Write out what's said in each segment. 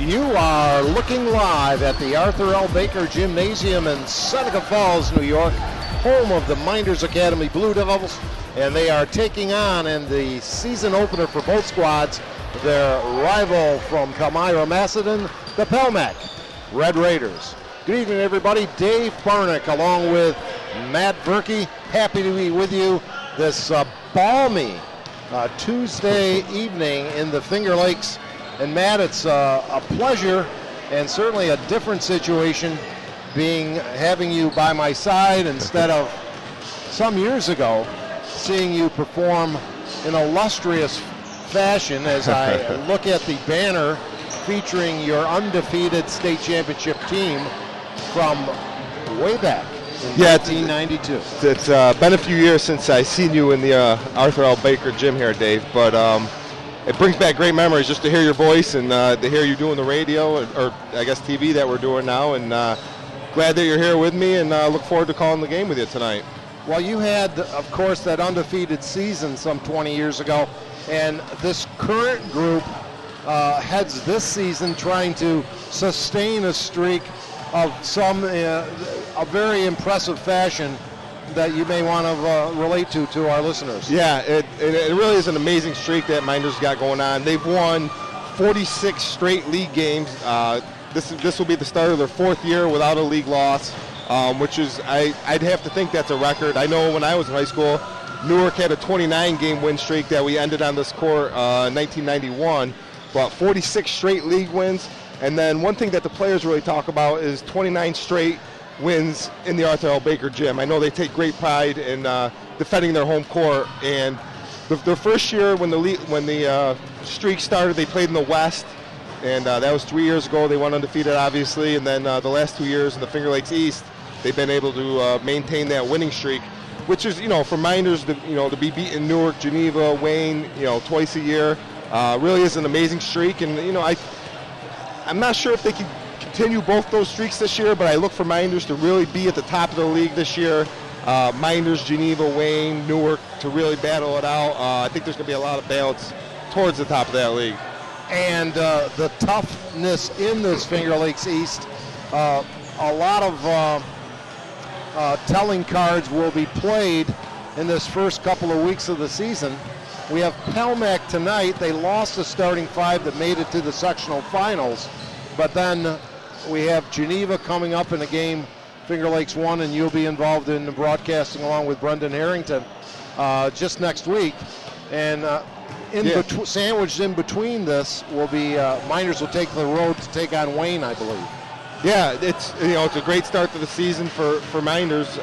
You are looking live at the Arthur L. Baker Gymnasium in Seneca Falls, New York, home of the Mynderse Academy Blue Devils, and they are taking on, in the season opener for both squads, their rival from Palmyra, Macedon, the Pelmac Red Raiders. Good evening, everybody. Dave Barnick along with Matt Verkey. Happy to be with you this balmy Tuesday evening in the Finger Lakes. And Matt, it's a pleasure and certainly a different situation having you by my side instead of some years ago seeing you perform in illustrious fashion as I look at the banner featuring your undefeated state championship team from way back in 1992. It's been a few years since I seen you in the Arthur L. Baker gym here, Dave, but it brings back great memories just to hear your voice and to hear you doing the radio, or I guess TV that we're doing now, and glad that you're here with me, and look forward to calling the game with you tonight. Well, you had, of course, that undefeated season some 20 years ago, and this current group heads this season trying to sustain a streak of a very impressive fashion that you may want to relate to our listeners. Yeah, it really is an amazing streak that Mynderse got going on. They've won 46 straight league games. This will be the start of their fourth year without a league loss, which is, I'd have to think that's a record. I know when I was in high school, Newark had a 29-game win streak that we ended on this court in 1991, but 46 straight league wins. And then one thing that the players really talk about is 29 straight wins in the Arthur L. Baker gym. I know they take great pride in defending their home court. And their first year when the streak started, they played in the West, and that was 3 years ago. They went undefeated, obviously, and then the last 2 years in the Finger Lakes East, they've been able to maintain that winning streak, which is, for Mynderse to be beating Newark, Geneva, Wayne, twice a year, really is an amazing streak. And I'm not sure if they can continue both those streaks this year, but I look for Mynderse to really be at the top of the league this year. Mynderse, Geneva, Wayne, Newark to really battle it out. I think there's going to be a lot of balance towards the top of that league. And the toughness in this Finger Lakes East, a lot of telling cards will be played in this first couple of weeks of the season. We have Pelmac tonight. They lost the starting five that made it to the sectional finals, but then we have Geneva coming up in a game, Finger Lakes 1, and you'll be involved in the broadcasting along with Brendan Harrington just next week. And sandwiched in between this will be Mynderse will take the road to take on Wayne, I believe. Yeah, it's a great start to the season for Mynderse.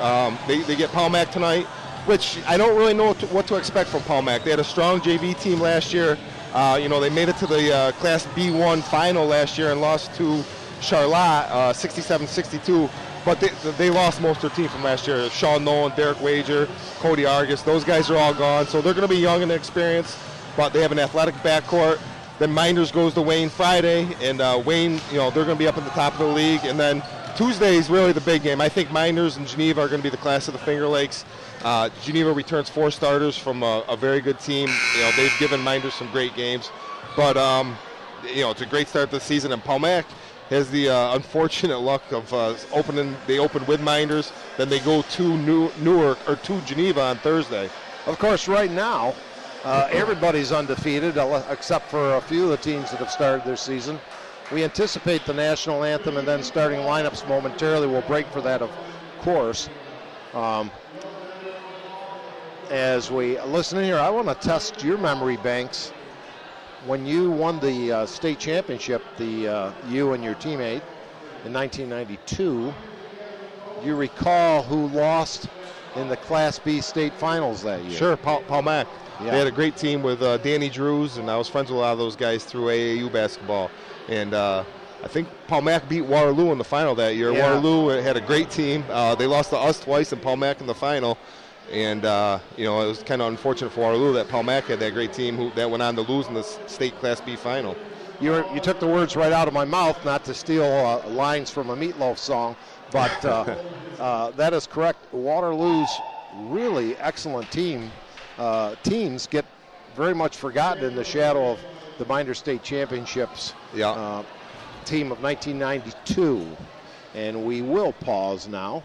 They get Pelmac tonight, which I don't really know what to expect from Pelmac. They had a strong JV team last year. They made it to the Class B1 final last year and lost to Charlotte 67-62, but they lost most of their team from last year. Sean Nolan, Derek Wager, Cody Argus, those guys are all gone, so they're going to be young and inexperienced, but they have an athletic backcourt. Then Mynderse goes to Wayne Friday, and Wayne, they're going to be up at the top of the league. And then Tuesday is really the big game. I think Mynderse and Geneva are going to be the class of the Finger Lakes. Geneva returns 4 starters from a very good team. They've given Mynderse some great games, but it's a great start to the season. And Pelmac has the unfortunate luck of They open with Mynderse, then they go to Newark or to Geneva on Thursday. Of course, right now, everybody's undefeated except for a few of the teams that have started their season. We anticipate the national anthem and then starting lineups momentarily. We'll break for that, of course. As we listen in here, I want to test your memory banks. When you won the state championship, you and your teammate in 1992, do you recall who lost in the Class B state finals that year? Sure, Pelmac. Yeah. They had a great team with Danny Drews, and I was friends with a lot of those guys through AAU basketball. And I think Pelmac beat Waterloo in the final that year. Yeah. Waterloo had a great team. They lost to us twice and Pelmac in the final. And, it was kind of unfortunate for Waterloo that Pelmac had that great team that went on to lose in the state Class B final. You took the words right out of my mouth, not to steal lines from a Meatloaf song, but that is correct. Waterloo's really excellent teams get very much forgotten in the shadow of the Mynderse State Championships. Yeah. team of 1992. And we will pause now.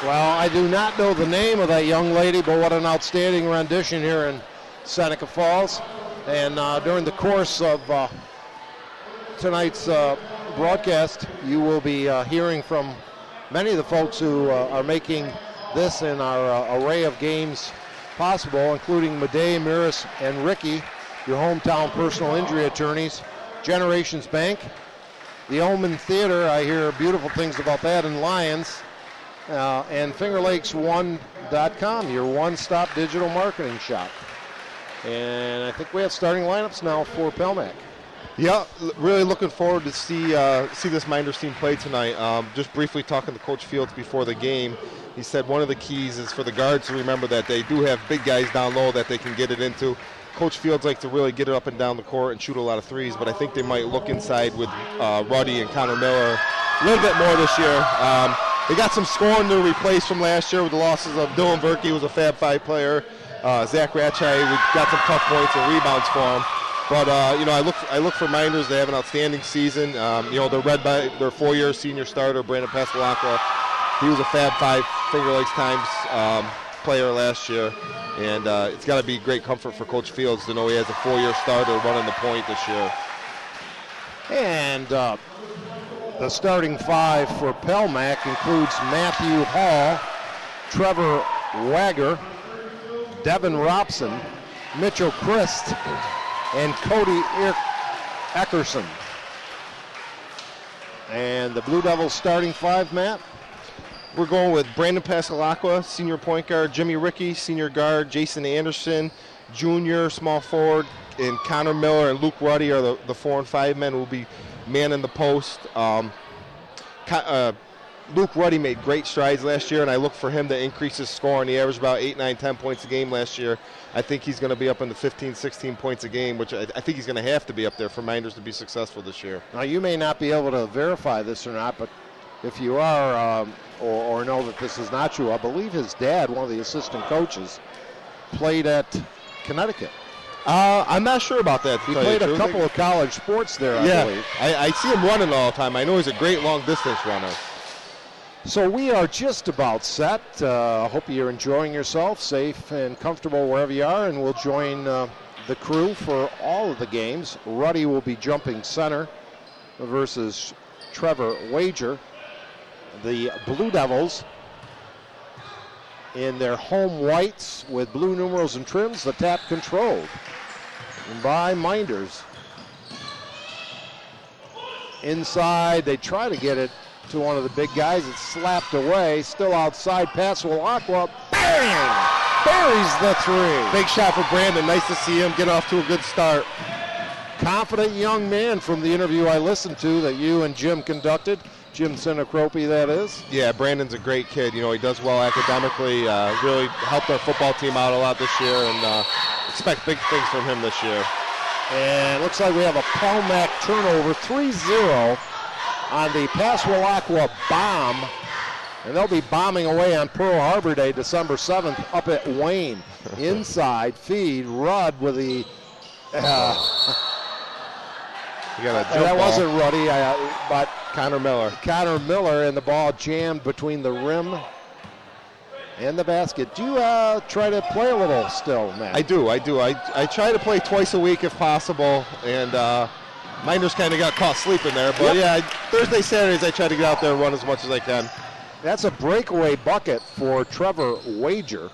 Well, I do not know the name of that young lady, but what an outstanding rendition here in Seneca Falls. And during the course of tonight's broadcast, you will be hearing from many of the folks who are making this and our array of games possible, including Mynderse and Ricky, your hometown personal injury attorneys, Generations Bank, the Omen Theater, I hear beautiful things about that, in Lyons, and FingerLakes1.com, your one-stop digital marketing shop. And I think we have starting lineups now for Pelmac. Yeah, really looking forward to see this Mynderse team play tonight. Just briefly talking to Coach Fields before the game, he said one of the keys is for the guards to remember that they do have big guys down low that they can get it into. Coach Fields likes to really get it up and down the court and shoot a lot of threes, but I think they might look inside with Ruddy and Connor Miller a little bit more this year. They got some scoring to replace from last year with the losses of Dylan Verkey, who was a Fab 5 player. Zach Ratchai, we got some tough points and rebounds for him. But I look for Mynderse. They have an outstanding season. They're led by their 4-year senior starter, Brandon Pascalacqua. He was a Fab 5 Finger Lakes Times player last year, and it's got to be great comfort for Coach Fields to know he has a 4-year starter running the point this year. And the starting five for Pelmac includes Matthew Hall, Trevor Wagger, Devin Robson, Mitchell Christ, and Cody Eckerson. And the Blue Devils starting five, Matt? We're going with Brandon Pascalacqua, senior point guard, Jimmy Rickey, senior guard, Jason Anderson, junior small forward, and Connor Miller and Luke Ruddy are the 4 and 5 men who will be manning the post. Luke Ruddy made great strides last year, and I look for him to increase his scoring. He averaged about 8, 9, 10 points a game last year. I think he's going to be up in the 15, 16 points a game, which I think he's going to have to be up there for Mynderse to be successful this year. Now, you may not be able to verify this or not, but if you are or know that this is not true, I believe his dad, one of the assistant coaches, played at Connecticut. I'm not sure about that. He played a couple of college sports there, I believe. I see him running all the time. I know he's a great long-distance runner. So we are just about set. Hope you're enjoying yourself, safe and comfortable wherever you are, and we'll join the crew for all of the games. Ruddy will be jumping center versus Trevor Wager. The Blue Devils in their home whites with blue numerals and trims, the tap controlled by Mynderse. Inside, they try to get it to one of the big guys. It's slapped away. Still outside. Pass will Aqua. Bang! Buries the three. Big shot for Brandon. Nice to see him get off to a good start. Confident young man from the interview I listened to that you and Jim conducted. Jim Sinacropi, that is. Yeah, Brandon's a great kid. You know, he does well academically. Really helped our football team out a lot this year, and expect big things from him this year. And it looks like we have a Palmac turnover, 3-0 on the Pascual-Aqua bomb. And they'll be bombing away on Pearl Harbor Day, December 7th, up at Wayne. Inside feed, Rudd with the... You got a jump that ball. wasn't Ruddy, but Connor Miller. Connor Miller, and the ball jammed between the rim and the basket. Do you try to play a little still, Matt? I do. I try to play twice a week if possible, and Mynderse kind of got caught sleeping there. But yeah, Thursday, Saturdays, I try to get out there and run as much as I can. That's a breakaway bucket for Trevor Wagger,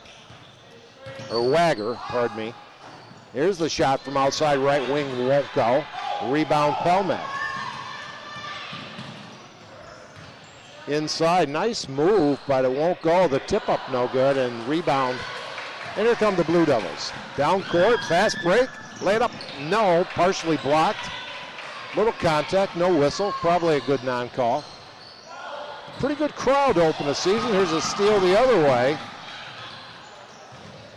pardon me. Here's the shot from outside right wing, won't go. Rebound, Pelmack. Inside, nice move, but it won't go. The tip up, no good, and rebound. And here come the Blue Devils. Down court, fast break, laid up, no, partially blocked. Little contact, no whistle, probably a good non-call. Pretty good crowd to open the season. Here's a steal the other way.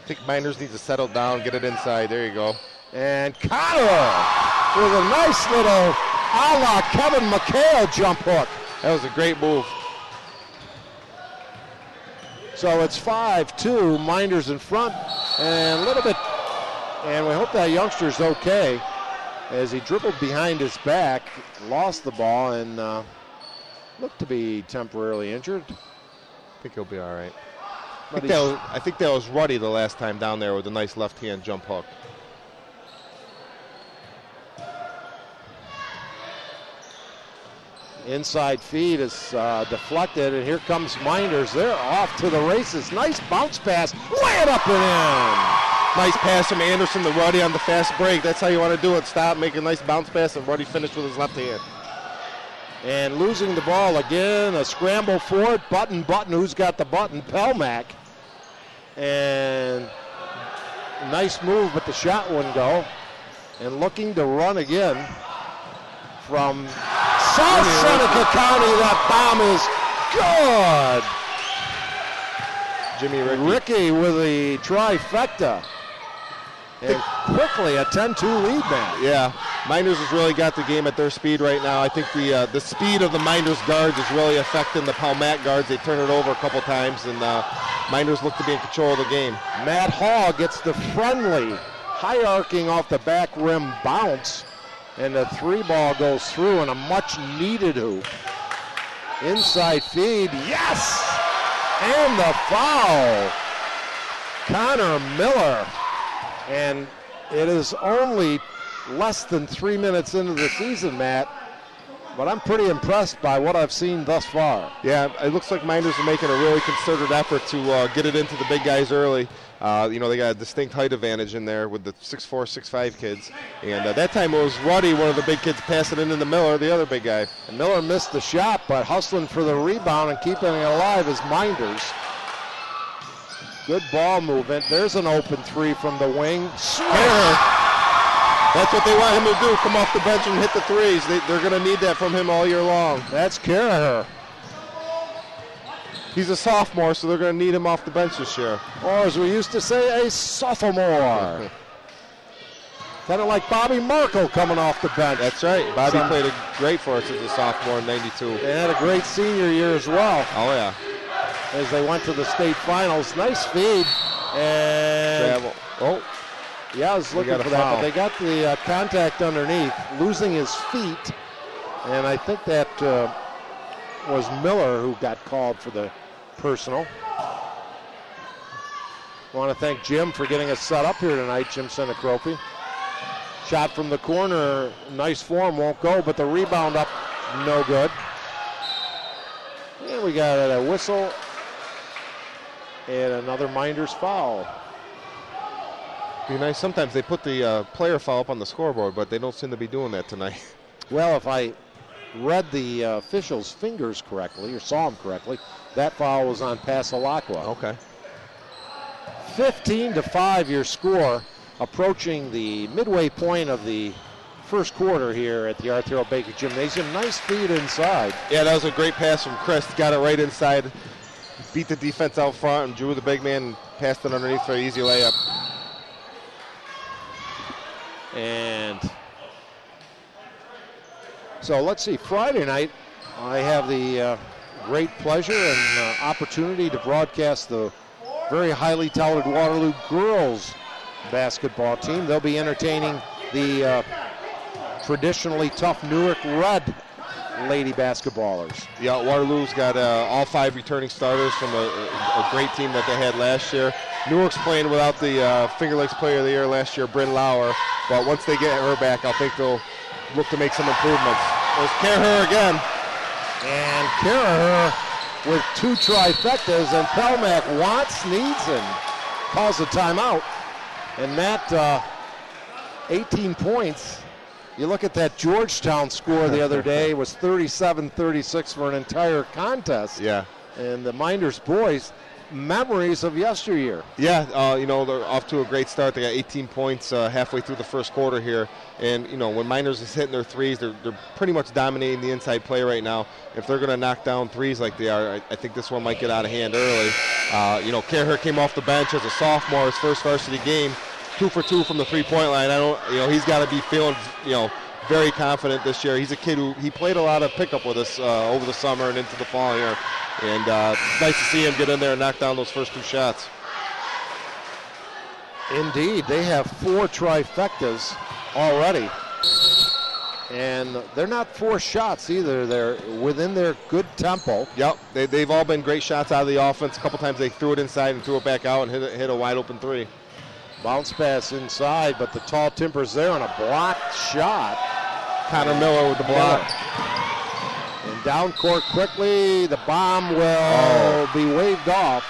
I think Mynderse needs to settle down, get it inside. There you go. And Connor with a nice little a la Kevin McHale jump hook. That was a great move. So it's 5-2, Mynderse in front, and a little bit, and we hope that youngster's okay, as he dribbled behind his back, lost the ball, and looked to be temporarily injured. I think he'll be all right. I think that was Ruddy the last time down there with a nice left-hand jump hook. Inside feed is deflected, and here comes Mynderse. They're off to the races. Nice bounce pass. Lay it up and in. Nice pass from Anderson to Ruddy on the fast break. That's how you want to do it. Stop, make a nice bounce pass, and Ruddy finished with his left hand. And losing the ball again. A scramble for it. Button, who's got the button? Pelmack. And nice move, but the shot wouldn't go. And looking to run again from South Seneca County. That bomb is good. Jimmy Ricky with the trifecta. And quickly a 10-2 lead, man. Yeah, Mynderse has really got the game at their speed right now. I think the speed of the Mynderse guards is really affecting the Palmac guards. They turn it over a couple times, and Mynderse look to be in control of the game. Matt Hall gets the friendly, high-arcing off the back rim bounce, and the three ball goes through, and a much-needed hoop. Inside feed, yes! And the foul. Connor Miller. And it is only less than 3 minutes into the season, Matt, but I'm pretty impressed by what I've seen thus far. Yeah, it looks like Mynderse are making a really concerted effort to get it into the big guys early. They got a distinct height advantage in there with the 6'4", 6'5" kids. And that time it was Ruddy, one of the big kids, passing it into Miller, the other big guy. And Miller missed the shot, but hustling for the rebound and keeping it alive is Mynderse. Good ball movement. There's an open three from the wing. That's what they want him to do, come off the bench and hit the threes. They're going to need that from him all year long. That's Karaher. He's a sophomore, so they're going to need him off the bench this year. Or as we used to say, a sophomore. Kind of like Bobby Merkel coming off the bench. That's right. Bobby played great for us as a sophomore in '92. They had a great senior year as well. Oh, yeah. As they went to the state finals. Nice feed. And travel. Oh. Yeah, I was looking for that, but they got the contact underneath, losing his feet. And I think that was Miller who got called for the personal. I want to thank Jim for getting us set up here tonight, Jim Sinacropi. Shot from the corner, nice form, won't go, but the rebound up, no good. And we got a whistle and another Mynderse foul. Be nice. Sometimes they put the player foul up on the scoreboard, but they don't seem to be doing that tonight. Well, if I read the officials' fingers correctly, or saw them correctly, that foul was on Pasalacqua. Okay. 15-5 your score, approaching the midway point of the first quarter here at the Arthur L. Baker Gymnasium. Nice feed inside. Yeah, that was a great pass from Chris. Got it right inside, beat the defense out front, and drew the big man and passed it underneath for an easy layup. And so let's see, Friday night, I have the great pleasure and opportunity to broadcast the very highly touted Waterloo girls basketball team. They'll be entertaining the traditionally tough Newark Red lady basketballers. Yeah, Waterloo's got all 5 returning starters from a great team that they had last year. Newark's playing without the Finger Lakes Player of the Year last year, Bryn Lauer, but once they get her back, I think they'll look to make some improvements. There's Karaher again. And Karaher with 2 trifectas, and Pelmack wants, needs, and calls a timeout. And Matt, 18 points. You look at that Georgetown score the other day, it was 37-36 for an entire contest. Yeah. And the Mynderse boys, memories of yesteryear. Yeah, you know, they're off to a great start. They got 18 points halfway through the first quarter here. And, you know, when Mynderse is hitting their threes, they're pretty much dominating the inside play right now. If they're going to knock down threes like they are, I think this one might get out of hand early. You know, Karaher came off the bench as a sophomore, his first varsity game, 2 for 2 from the three-point line. He's got to be feeling, very confident this year. He's a kid who he played a lot of pickup with us over the summer and into the fall here. And it's nice to see him get in there and knock down those first 2 shots. Indeed, they have 4 trifectas already. And they're not forced shots either. They're within their good tempo. Yep, they've all been great shots out of the offense. A couple times they threw it inside and threw it back out and hit a wide open 3. Bounce pass inside, but the tall Timber's there on a blocked shot. Connor Miller with the block. And down court quickly, the bomb will be waved off.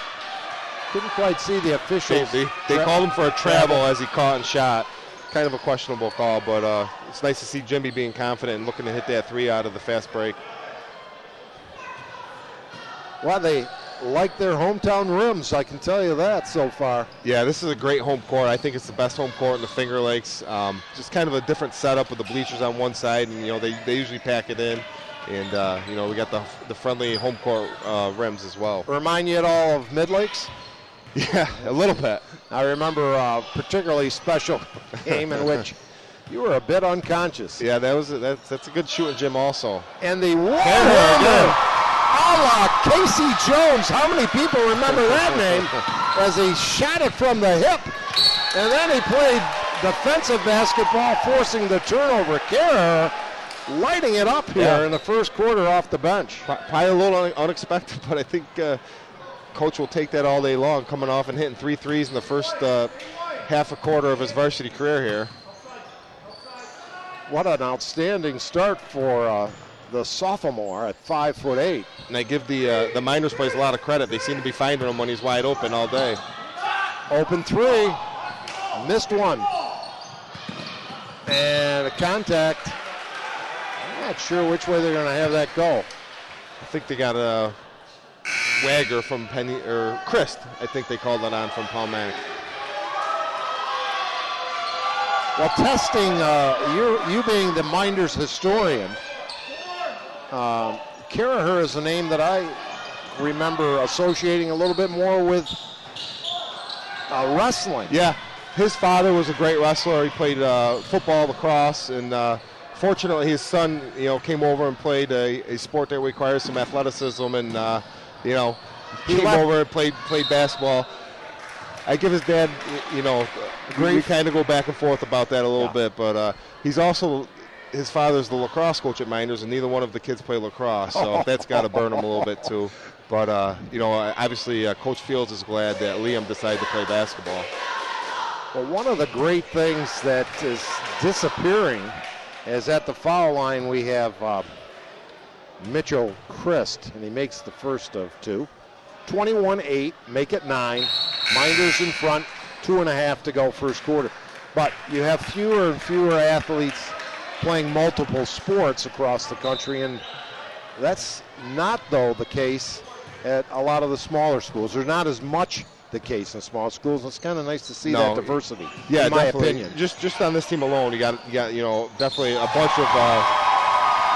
Couldn't quite see the officials. They called him for a travel as he caught and shot. Kind of a questionable call, but it's nice to see Jimmy being confident and looking to hit that 3 out of the fast break. Well, they like their hometown rims, I can tell you that so far. Yeah, this is a great home court. I think it's the best home court in the Finger Lakes. Just kind of a different setup with the bleachers on one side, and they usually pack it in. And we got the friendly home court rims as well. Remind you at all of Mid-Lakes? Yeah, a little bit. I remember a particularly special game in which you were a bit unconscious. Yeah, that's a good shooting gym also. And the wall a la Casey Jones. How many people remember that name? As he shot it from the hip. And then he played defensive basketball, forcing the turnover. Karaher lighting it up here in the first quarter off the bench. Probably a little unexpected, but I think Coach will take that all day long, coming off and hitting 3 threes in the first half a quarter of his varsity career here. What an outstanding start for the sophomore at 5'8". And I give the Mynderse players a lot of credit. They seem to be finding him when he's wide open all day. Open 3, missed 1. And a contact. I'm not sure which way they're going to have that go. I think they got a Wagger from Christ. I think they called it on from Palmac. Well, testing, you being the Mynderse historian, Karaher is a name that I remember associating a little bit more with wrestling. Yeah, his father was a great wrestler. He played football, lacrosse, and fortunately his son, came over and played a sport that requires some athleticism, and he came over and played basketball. I give his dad, we kind of go back and forth about that a little bit, but he's also, his father's the lacrosse coach at Mynderse, and neither one of the kids play lacrosse, so that's got to burn him a little bit too. But, obviously Coach Fields is glad that Liam decided to play basketball. Well, one of the great things that is disappearing is at the foul line we have Mitchell Christ, and he makes the first of 2. 21-8, make it 9. Mynderse in front, 2.5 to go first quarter. But you have fewer and fewer athletes playing multiple sports across the country, and that's not, though, the case at a lot of the smaller schools. There's not as much the case in small schools. It's kind of nice to see that diversity, yeah, in my definitely. opinion. Just on this team alone, you got definitely a bunch of,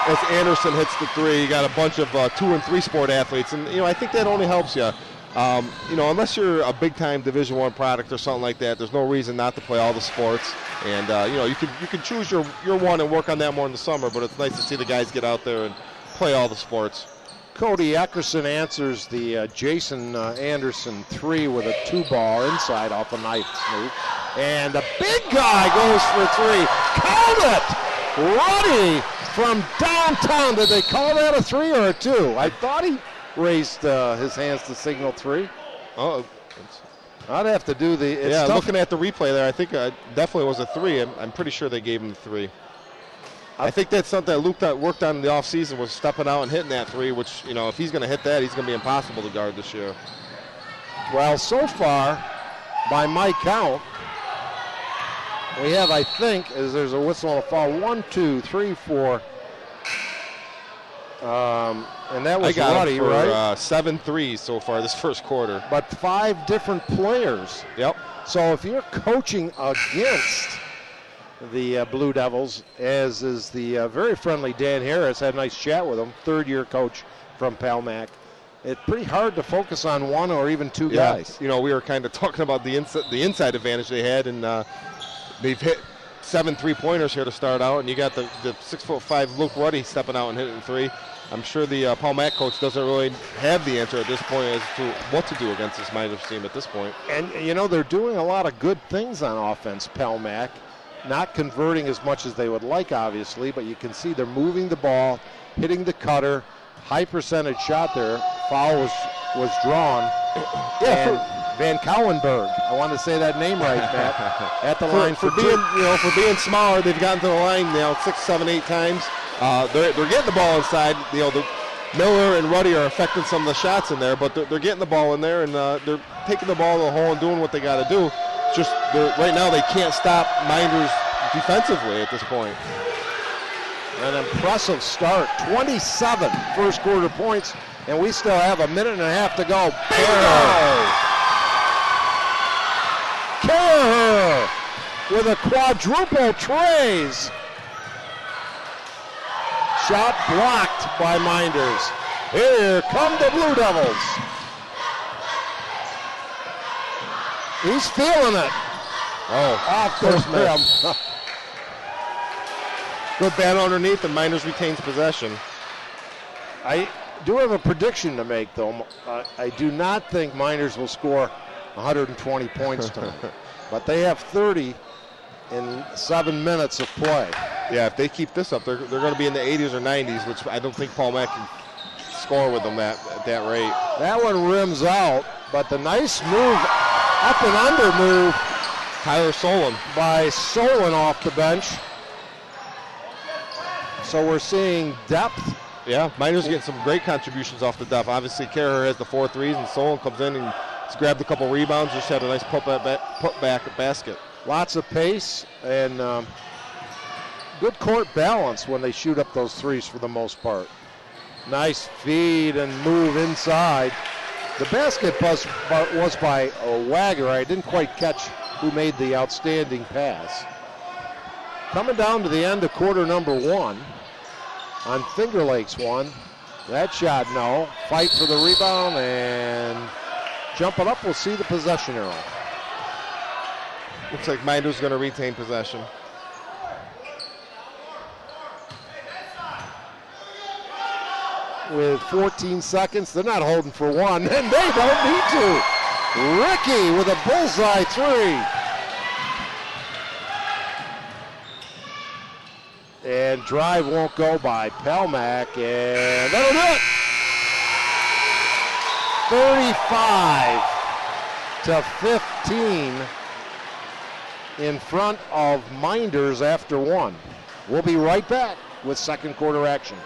as Anderson hits the three, you got a bunch of 2 and 3 sport athletes, and I think that only helps you. Unless you're a big-time Division I product or something like that, there's no reason not to play all the sports. And you can choose your one and work on that more in the summer. But it's nice to see the guys get out there and play all the sports. Cody Eckerson answers the Jason Anderson 3 with a 2-ball inside off a knife snoop. And the big guy goes for 3. Count it! Ruddy from downtown. Did they call that a 3 or a 2? I thought he raised his hands to signal 3. Oh, I'd have to do the... looking at the replay there, I think definitely was a 3. I'm pretty sure they gave him the 3. I think that's something that Luke worked on in the offseason, was stepping out and hitting that 3, which, if he's going to hit that, he's going to be impossible to guard this year. Well, so far, by my count, we have, I think, as there's a whistle and a foul, 1, 2, 3, 4. And that was Ruddy, right? 7 threes so far this first quarter. But 5 different players. Yep. So if you're coaching against the Blue Devils, as is the very friendly Dan Harris, had a nice chat with him, third-year coach from Palmac, it's pretty hard to focus on 1 or even 2 guys. We were kind of talking about the inside advantage they had, and they've hit 7 3-pointers here to start out, and you got the 6'5" Luke Ruddy stepping out and hitting 3. I'm sure the Palmac coach doesn't really have the answer at this point as to what to do against this Mynderse team at this point. And, they're doing a lot of good things on offense, Palmac. Not converting as much as they would like, obviously, but you can see they're moving the ball, hitting the cutter, high percentage shot there. Foul was drawn. And Van Cowenberg, I want to say that name right, Matt, at the line for being smaller. They've gotten to the line now 6, 7, 8 times. They're getting the ball inside. Miller and Ruddy are affecting some of the shots in there, but they're getting the ball in there, and they're taking the ball to the hole and doing what they got to do. Just right now they can't stop Mynderse defensively at this point. An impressive start, 27 first quarter points, and we still have a minute and a half to go. Kerr with a quadruple trays. Shot blocked by Mynderse. Here come the Blue Devils. He's feeling it. Off the rim. Good bat underneath, and Mynderse retains possession. I do have a prediction to make, though. I do not think Mynderse will score 120 points tonight. But they have 30 in 7 minutes of play. Yeah, if they keep this up, they're going to be in the 80s or 90s, which I don't think Palmac can score with them at that rate. That one rims out, but the nice move, up and under move, Tyler Solon by Solon off the bench. So we're seeing depth. Yeah, Mynderse getting some great contributions off the depth. Obviously, Kerr has the 4 threes, and Solon comes in and has grabbed a couple rebounds, just had a nice put back basket. Lots of pace and good court balance when they shoot up those threes for the most part. Nice feed and move inside. The basket was by Wagger. I didn't quite catch who made the outstanding pass. Coming down to the end of quarter number 1 on Finger Lakes 1. That shot, no. Fight for the rebound and jump it up. We'll see the possession arrow. Looks like Mynderse going to retain possession. With 14 seconds, they're not holding for one, and they don't need to. Ricky with a bullseye 3. And drive won't go by Palmac, and that'll do it. 35-15 in front of Mynderse after 1. We'll be right back with second quarter action.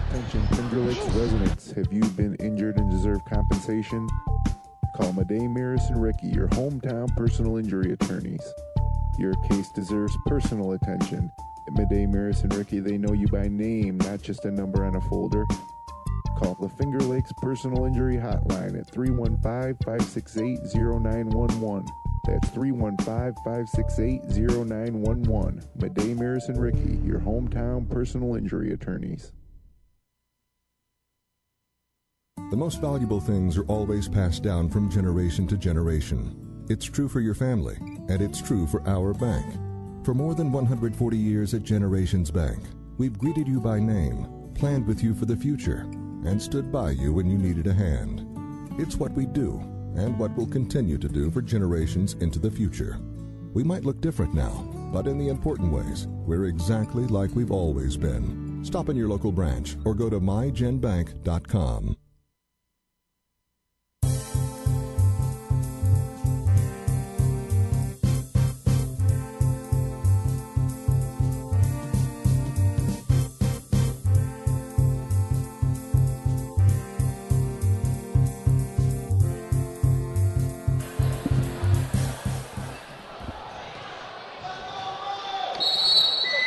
Attention Finger Lakes residents, have you been injured and deserve compensation? Call Madej, Maris, and Ricky, your hometown personal injury attorneys. Your case deserves personal attention. At Mynderse and Verkey, they know you by name, not just a number on a folder. Call the Finger Lakes Personal Injury Hotline at 315-568-0911. That's 315-568-0911. Mynderse and Verkey, your hometown personal injury attorneys. The most valuable things are always passed down from generation to generation. It's true for your family, and it's true for our bank. For more than 140 years at Generations Bank, we've greeted you by name, planned with you for the future, and stood by you when you needed a hand. It's what we do, and what we'll continue to do for generations into the future. We might look different now, but in the important ways, we're exactly like we've always been. Stop in your local branch or go to mygenbank.com.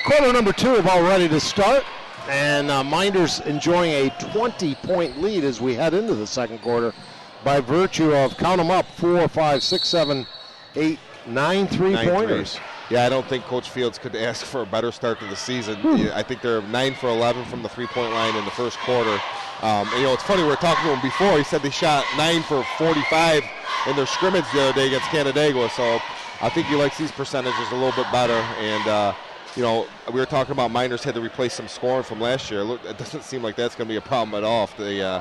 Quarter number 2 about ready to start, and Mynderse enjoying a 20-point lead as we head into the second quarter by virtue of, count them up, 4, 5, 6, 7, 8, 9 three-pointers. Yeah, I don't think Coach Fields could ask for a better start to the season. I think they're 9 for 11 from the three-point line in the first quarter. And, it's funny, we were talking to him before. He said they shot 9 for 45 in their scrimmage the other day against Canandaigua, so I think he likes these percentages a little bit better. And, we were talking about Mynderse had to replace some scoring from last year. Look, it doesn't seem like that's going to be a problem at all with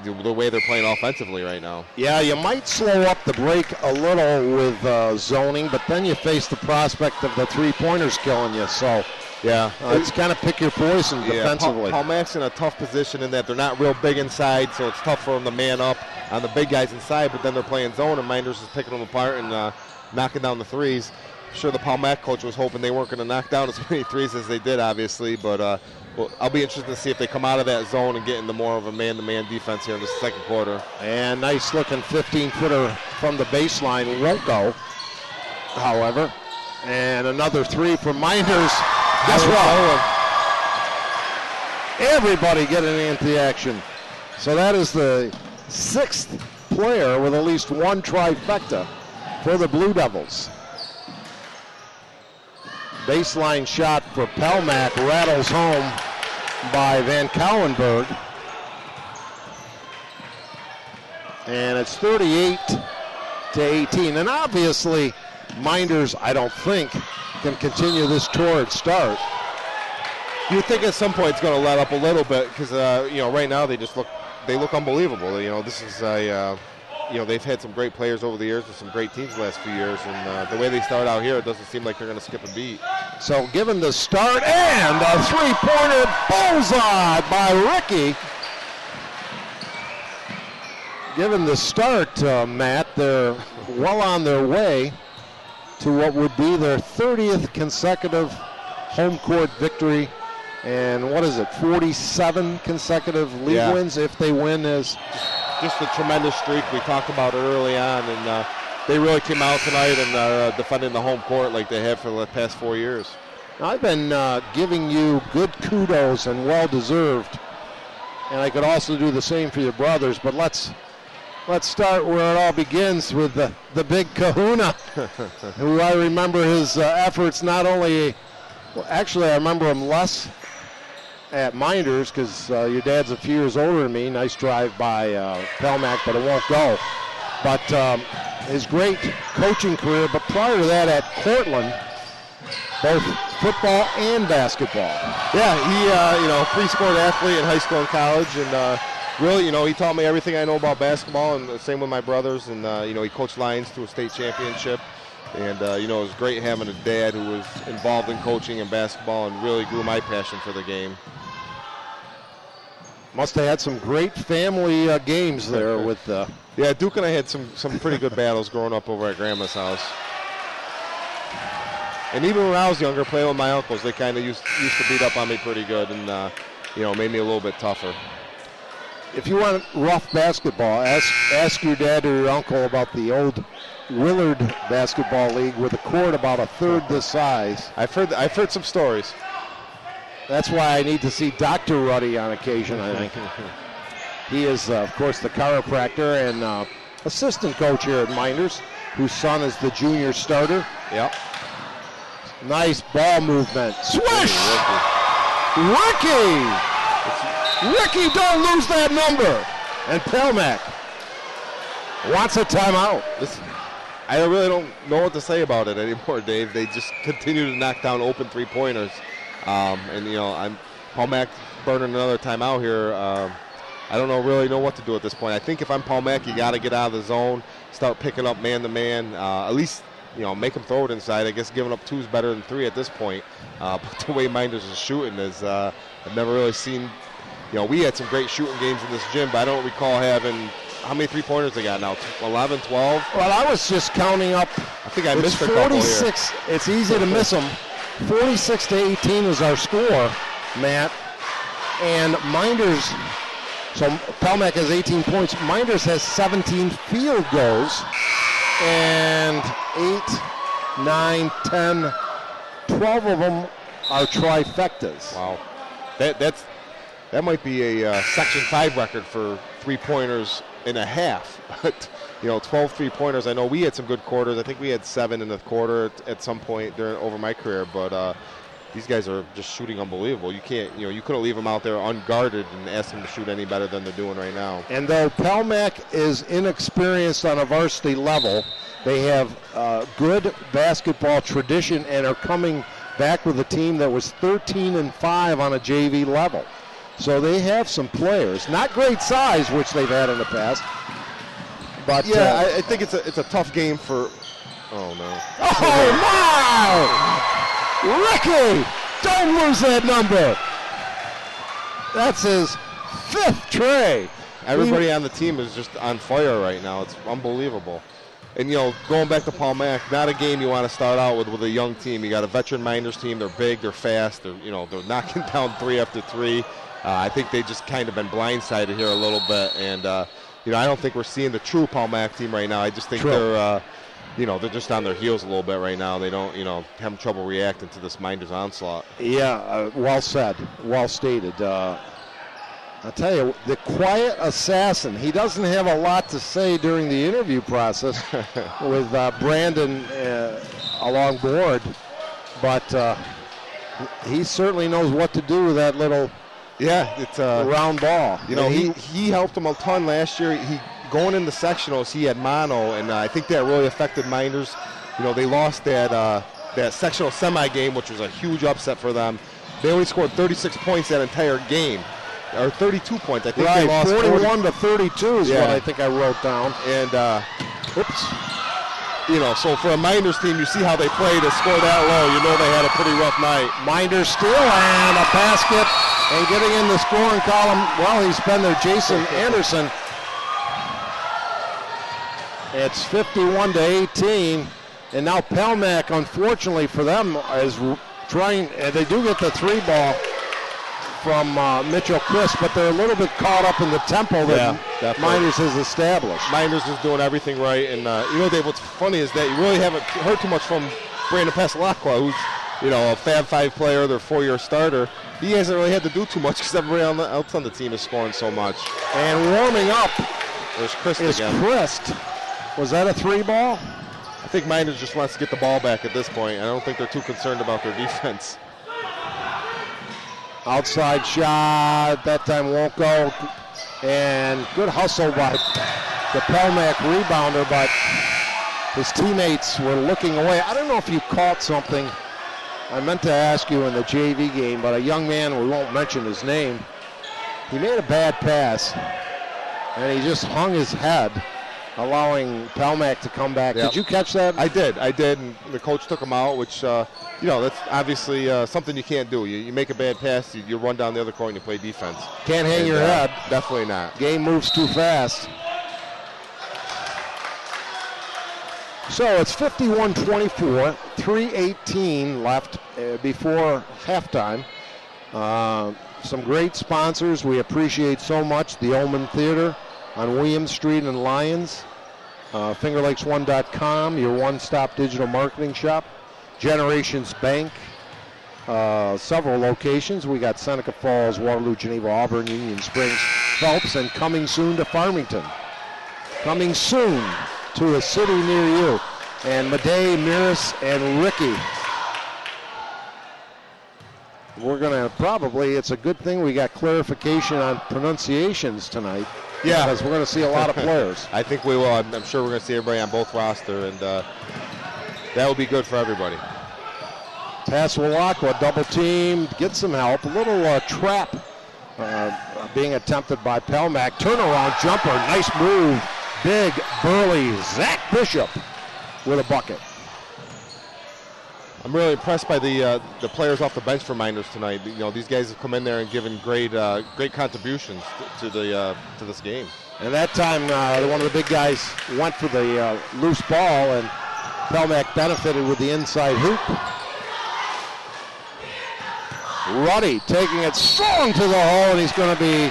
the way they're playing offensively right now. Yeah, you might slow up the break a little with zoning, but then you face the prospect of the three-pointers killing you. So, yeah, it's kind of pick your poison defensively. Paul Mack's in a tough position in that they're not real big inside, so it's tough for them to man up on the big guys inside, but then they're playing zone, and Mynderse is picking them apart and knocking down the threes. I'm sure the Paul Mack coach was hoping they weren't going to knock down as many threes as they did, obviously, but I'll be interested to see if they come out of that zone and get into more of a man-to-man defense here in the second quarter. And nice-looking 15-footer from the baseline. Won't go, however. And another three from Mynderse. Guess what? Everybody getting into the action. So that is the 6th player with at least one trifecta for the Blue Devils. Baseline shot for Pelmack rattles home by Van Cowenberg. And it's 38-18. And obviously, Mynderse, I don't think, can continue this torrid start. You think at some point it's going to let up a little bit because, right now they look unbelievable. This is they've had some great players over the years and some great teams the last few years, and the way they start out here, it doesn't seem like they're going to skip a beat. So given the start, and a three-pointer bullseye by Ricky. Given the start, Matt, they're well on their way to what would be their 30th consecutive home court victory. And 47 consecutive league wins if they win is just a tremendous streak. We talked about it early on, and they really came out tonight and defending the home court like they have for the past 4 years. I've been giving you good kudos and well-deserved, and I could also do the same for your brothers, but let's start where it all begins with the big kahuna, who I remember his efforts not only, actually I remember him less at Mynderse because your dad's a few years older than me. Nice drive by Pelmack, but it won't go. But his great coaching career, but prior to that at Cortland, both football and basketball. Yeah, he, free-sport athlete in high school and college, and really, he taught me everything I know about basketball, and the same with my brothers, and, he coached Lions to a state championship. And, it was great having a dad who was involved in coaching and basketball and really grew my passion for the game. Must have had some great family games there with... Yeah, Duke and I had some pretty good battles growing up over at Grandma's house. And even when I was younger, playing with my uncles, they kind of used to beat up on me pretty good and, made me a little bit tougher. If you want rough basketball, ask your dad or your uncle about the old Willard Basketball League with a court about a third this size. I've heard some stories. That's why I need to see Dr. Ruddy on occasion, I think. He is, of course, the chiropractor and assistant coach here at Mynderse, whose son is the junior starter. Yep. Nice ball movement. Swish! Ricky! Ricky, don't lose that number. And Pelmack wants a timeout. I really don't know what to say about it anymore, Dave. They just continue to knock down open three-pointers. And, you know, Paul Mack burning another timeout here. I don't really know what to do at this point. I think if I'm Paul Mack, you got to get out of the zone, start picking up man-to-man, at least, you know, make them throw it inside. I guess giving up 2 is better than 3 at this point. But the way Mynderse is shooting is I've never really seen, you know, we had some great shooting games in this gym, but I don't recall having, how many three-pointers they got now? 11, 12? Well, I was just counting up. I think I missed a couple here. 46. It's easy to miss them. 46-18 is our score, Matt. And Mynderse, so Pelmack has 18 points. Mynderse has 17 field goals. And 8, 9, 10, 12 of them are trifectas. Wow. That might be a Section 5 record for three-pointers and a half. But, you know, 12 three-pointers. I know we had some good quarters. I think we had 7 in the quarter at some point over my career. But these guys are just shooting unbelievable. You can't, you know, you couldn't leave them out there unguarded and ask them to shoot any better than they're doing right now. And though Pelmack is inexperienced on a varsity level, they have good basketball tradition and are coming back with a team that was 13-5 on a JV level. So they have some players, not great size, which they've had in the past. But yeah, I think it's a tough game for. Oh no! Oh my! Ricky, don't lose that number. That's his 5th tray. Everybody on the team is just on fire right now. It's unbelievable. And, you know, going back to Paul Mack, not a game you want to start out with a young team. You got a veteran Mynderse team. They're big, they're fast, they're knocking down 3 after 3. I think they just kind of been blindsided here a little bit. And, you know, I don't think we're seeing the true Paul Mack team right now. I just think they're just on their heels a little bit right now. They don't, you know, having trouble reacting to this Mynderse onslaught. Yeah, well said, well stated. I'll tell you, the quiet assassin, he doesn't have a lot to say during the interview process with Brandon along board, but he certainly knows what to do with that little it's round ball. You know, he helped them a ton last year. Going into sectionals, he had mono, and I think that really affected Mynderse. You know, they lost that sectional semi game, which was a huge upset for them. They only scored 36 points that entire game. Or 32 points. I think they lost 41 to 32 is what I think I wrote down. And, you know, so for a Mynderse team, you see how they play to score that low. You know they had a pretty rough night. Mynderse steal and a basket. And getting in the scoring column, well, he's been there, Jason Anderson. It's 51 to 18. And now Pelmack, unfortunately for them, is trying, they do get the 3 ball from Mitchell Chris, but they're a little bit caught up in the tempo that Mynderse has established. Mynderse is doing everything right, and you know, Dave, what's funny is that you really haven't heard too much from Brandon Pasalacqua, who's, you know, a Fab 5 player, their 4-year starter. He hasn't really had to do too much because everybody else on the team is scoring so much. And warming up There's Christ is again. Christ. Was that a 3 ball? I think Mynderse just wants to get the ball back at this point. I don't think they're too concerned about their defense. Outside shot, that time won't go. And good hustle by the Pelmack rebounder, but his teammates were looking away. I don't know if you caught something. I meant to ask you in the JV game, but a young man, we won't mention his name, he made a bad pass, and he just hung his head, allowing Pelmack to come back. Yep. Did you catch that? I did, and the coach took him out, which, you know, that's obviously something you can't do. You make a bad pass, you run down the other court and you play defense. Can't hang your head. Definitely not. Game moves too fast. So it's 51-24, 3:18 left before halftime. Some great sponsors we appreciate so much. The Omen Theater on William Street in Lyons. FingerLakes1.com, your one-stop digital marketing shop. Generations Bank, several locations. We got Seneca Falls, Waterloo, Geneva, Auburn, Union Springs, Phelps, and coming soon to Farmington. Coming soon to a city near you. And Madej, Mynderse, and Ricky. We're going to probably, it's a good thing we got clarification on pronunciations tonight. Yeah. Because we're going to see a lot of players. I think we will. I'm sure we're going to see everybody on both roster, and that will be good for everybody. Paswalakwa double team, get some help. A little trap being attempted by Pelmack. Turnaround jumper, nice move. Big, burly Zach Bishop with a bucket. I'm really impressed by the players off the bench for Mynderse tonight. You know, these guys have come in there and given great contributions to this game. And that time, one of the big guys went for the loose ball, and Pelmack benefited with the inside hoop. Ruddy taking it strong to the hole, and he's going to be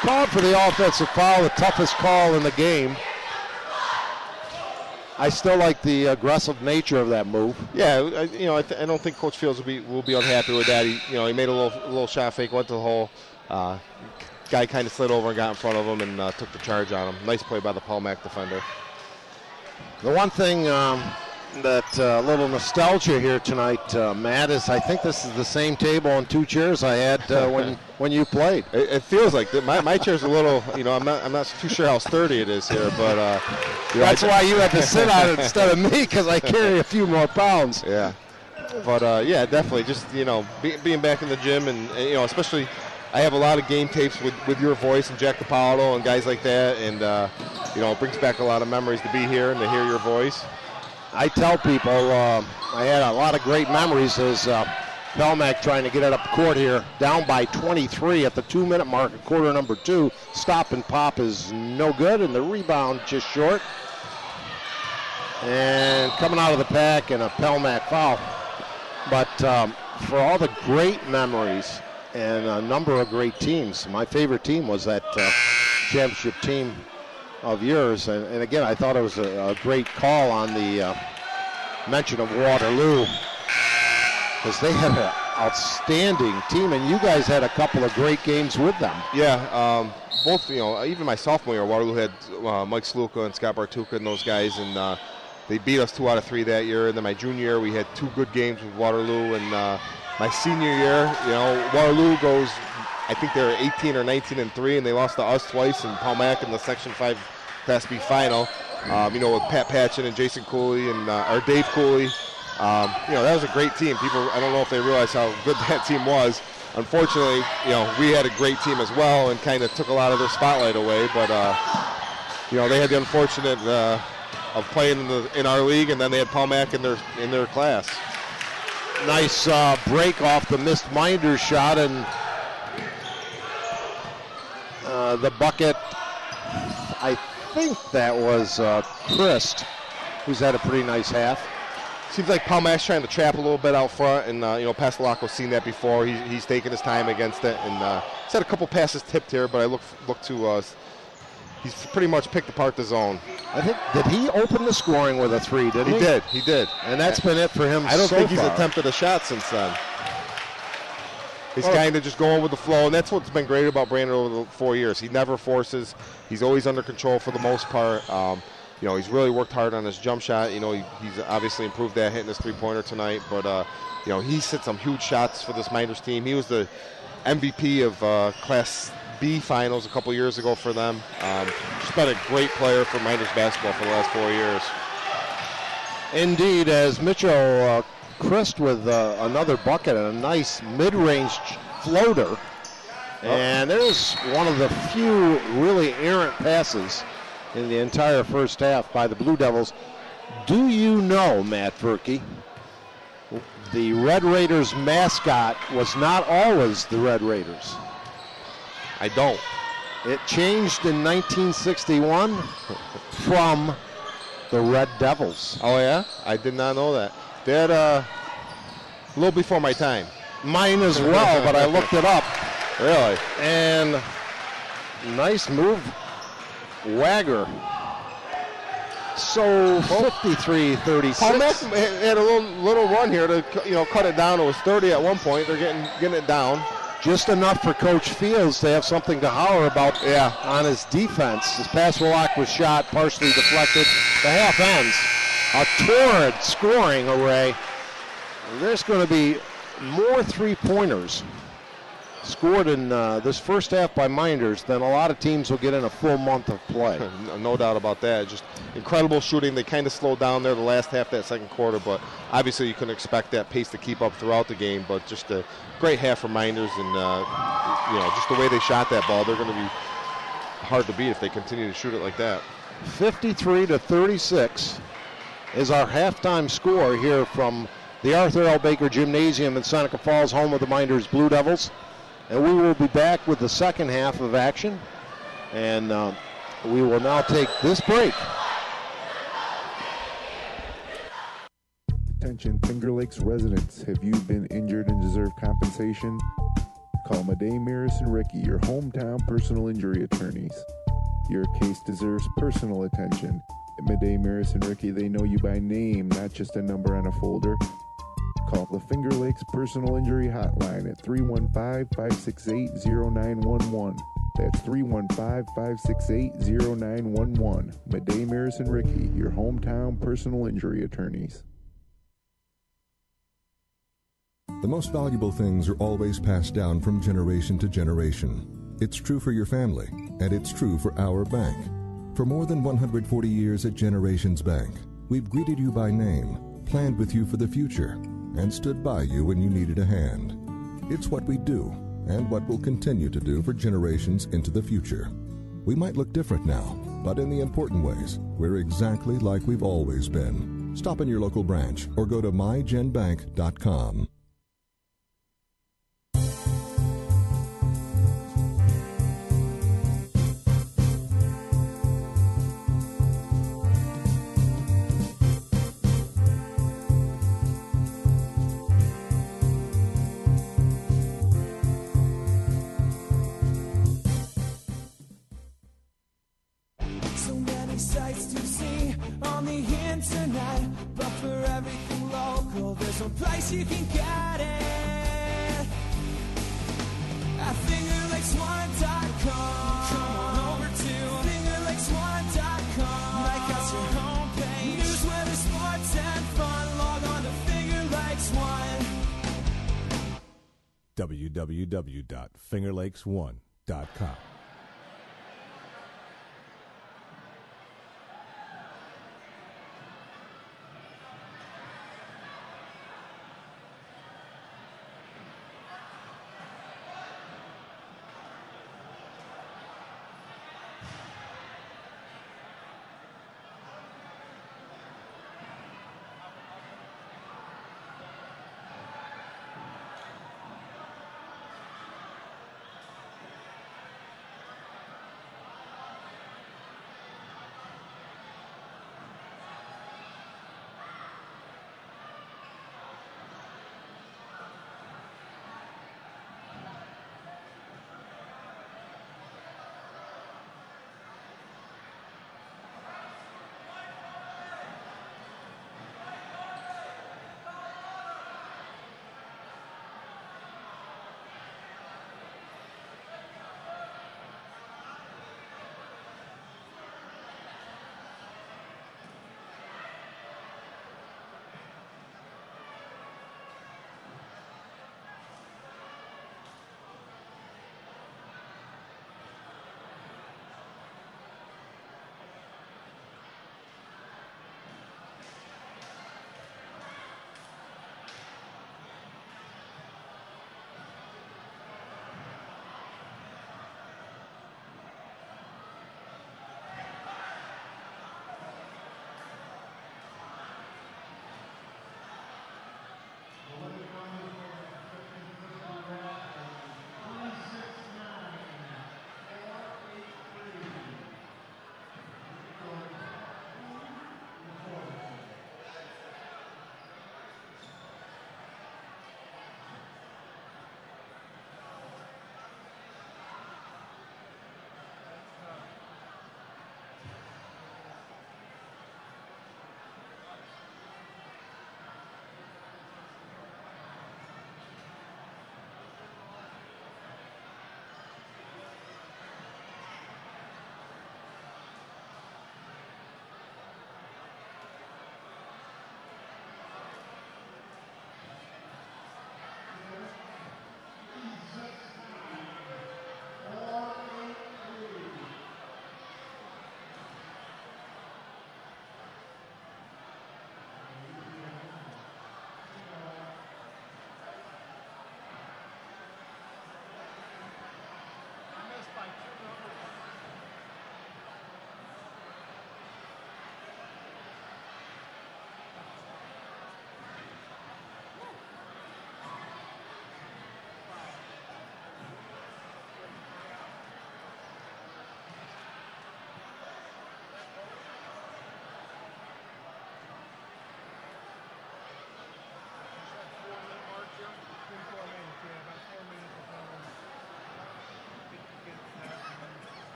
called for the offensive foul, the toughest call in the game. I still like the aggressive nature of that move. Yeah, I don't think Coach Fields will be unhappy with that. He made a little shot fake, went to the hole. Guy kind of slid over and got in front of him and took the charge on him. Nice play by the Pelmack defender. The one thing that little nostalgia here tonight, Matt, is I think this is the same table and two chairs I had when you played. It feels like that. My chair's a little, I'm not too sure how sturdy it is here, but that's why you had to sit on it instead of me, because I carry a few more pounds. Yeah, but yeah, definitely. Just being back in the gym, and especially I have a lot of game tapes with your voice and Jack DiPaolo and guys like that, and it brings back a lot of memories to be here and to hear your voice. I tell people I had a lot of great memories as Pelmack trying to get it up court here, down by 23 at the 2-minute mark of quarter number 2. Stop and pop is no good, and the rebound just short. And coming out of the pack and a Pelmack foul. But for all the great memories and a number of great teams, my favorite team was that championship team of yours, and again, I thought it was a great call on the mention of Waterloo, because they had an outstanding team, and you guys had a couple of great games with them. Yeah, both, even my sophomore year, Waterloo had Mike Sluka and Scott Bartuka and those guys, and they beat us 2 out of 3 that year. And then my junior year, we had 2 good games with Waterloo, and my senior year, Waterloo goes, I think they were 18 or 19-3, and they lost to us twice and Pelmack in the Section 5 Class B final. With Pat Patchen and Jason Cooley and or Dave Cooley. That was a great team. People, I don't know if they realize how good that team was. Unfortunately, we had a great team as well and kind of took a lot of their spotlight away. But they had the unfortunate of playing in our league, and then they had Pelmack in their class. Nice break off the missed Mynderse shot, and the bucket, I think that was Christ, who's had a pretty nice half. Seems like Pelmack's trying to trap a little bit out front, and Pastelacco's seen that before. He's taken his time against it, and he's had a couple passes tipped here, but I look to he's pretty much picked apart the zone. I think, did he open the scoring with a 3, didn't he? He did. And that's been it for him I don't so think he's far. attempted a shot since then. He's kind of just going with the flow, and that's what's been great about Brandon over the 4 years. He never forces. He's always under control for the most part. He's really worked hard on his jump shot. He's obviously improved that, hitting his three-pointer tonight. But, he's hit some huge shots for this Mynderse team. He was the MVP of Class B finals a couple years ago for them. Just been a great player for Mynderse basketball for the last 4 years. Indeed, as Mitchell Christ with another bucket and a nice mid-range floater. And there's one of the few really errant passes in the entire first half by the Blue Devils. Do you know, Matt Verkey, the Red Raiders mascot was not always the Red Raiders? I don't. It changed in 1961 from the Red Devils. Oh, yeah? I did not know that. That a little before my time. Mine as well, but I looked it up. Really? And nice move, Wagger. So 53-36. Palmac had a little run here to cut it down. It was 30 at one point. They're getting it down. Just enough for Coach Fields to have something to holler about on his defense. His pass block was shot, partially deflected. The half ends. A torrid scoring array. There's going to be more three-pointers scored in this first half by Mynderse than a lot of teams will get in a full month of play. No doubt about that. Just incredible shooting. They kind of slowed down there the last half of that second quarter, but obviously you couldn't expect that pace to keep up throughout the game. But just a great half for Mynderse, and just the way they shot that ball, they're going to be hard to beat if they continue to shoot it like that. 53-36 is our halftime score here from the Arthur L. Baker Gymnasium in Seneca Falls, home of the Mynderse Blue Devils. And we will be back with the second half of action. And we will now take this break. Attention Finger Lakes residents, have you been injured and deserve compensation? Call Mynderse and Ricky, your hometown personal injury attorneys. Your case deserves personal attention. At Mynderse and Ricky, they know you by name, not just a number on a folder. Call the Finger Lakes Personal Injury Hotline at 315-568-0911. That's 315-568-0911. Mynderse and Ricky, your hometown personal injury attorneys. The most valuable things are always passed down from generation to generation. It's true for your family, and it's true for our bank. For more than 140 years at Generations Bank, we've greeted you by name, planned with you for the future, and stood by you when you needed a hand. It's what we do, and what we'll continue to do for generations into the future. We might look different now, but in the important ways, we're exactly like we've always been. Stop in your local branch or go to mygenbank.com. Sights to see on the internet, but for everything local, there's one place you can get it at fingerlakes1.com. Come on over to fingerlakes1.com. Like us your homepage, news, weather, sports, and fun. Log on to fingerlakes1. www.fingerlakes1.com.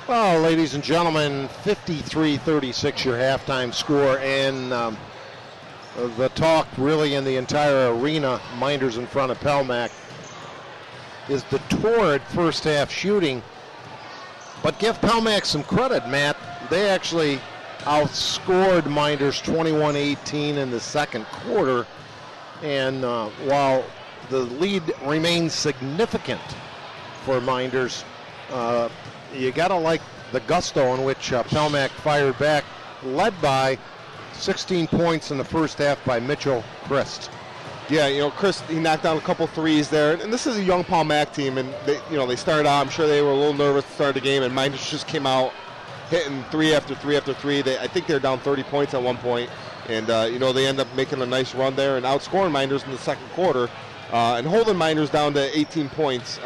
Well, ladies and gentlemen, 53-36 your halftime score, and the talk really in the entire arena, Minders in front of Pelmac, is the torrid first half shooting. But give Pelmac some credit, Matt. They actually outscored Minders 21-18 in the second quarter, and while the lead remains significant for Minders, you got to like the gusto in which Pelmac fired back, led by 16 points in the first half by Mitchell Christ. Yeah, Chris, he knocked down a couple threes there, and this is a young Pelmac team, and they started out. I'm sure they were a little nervous to start the game, and Minders just came out hitting three after three after three. I think they're down 30 points at one point, and they end up making a nice run there and outscoring Minders in the second quarter, and holding Minders down to 18 points.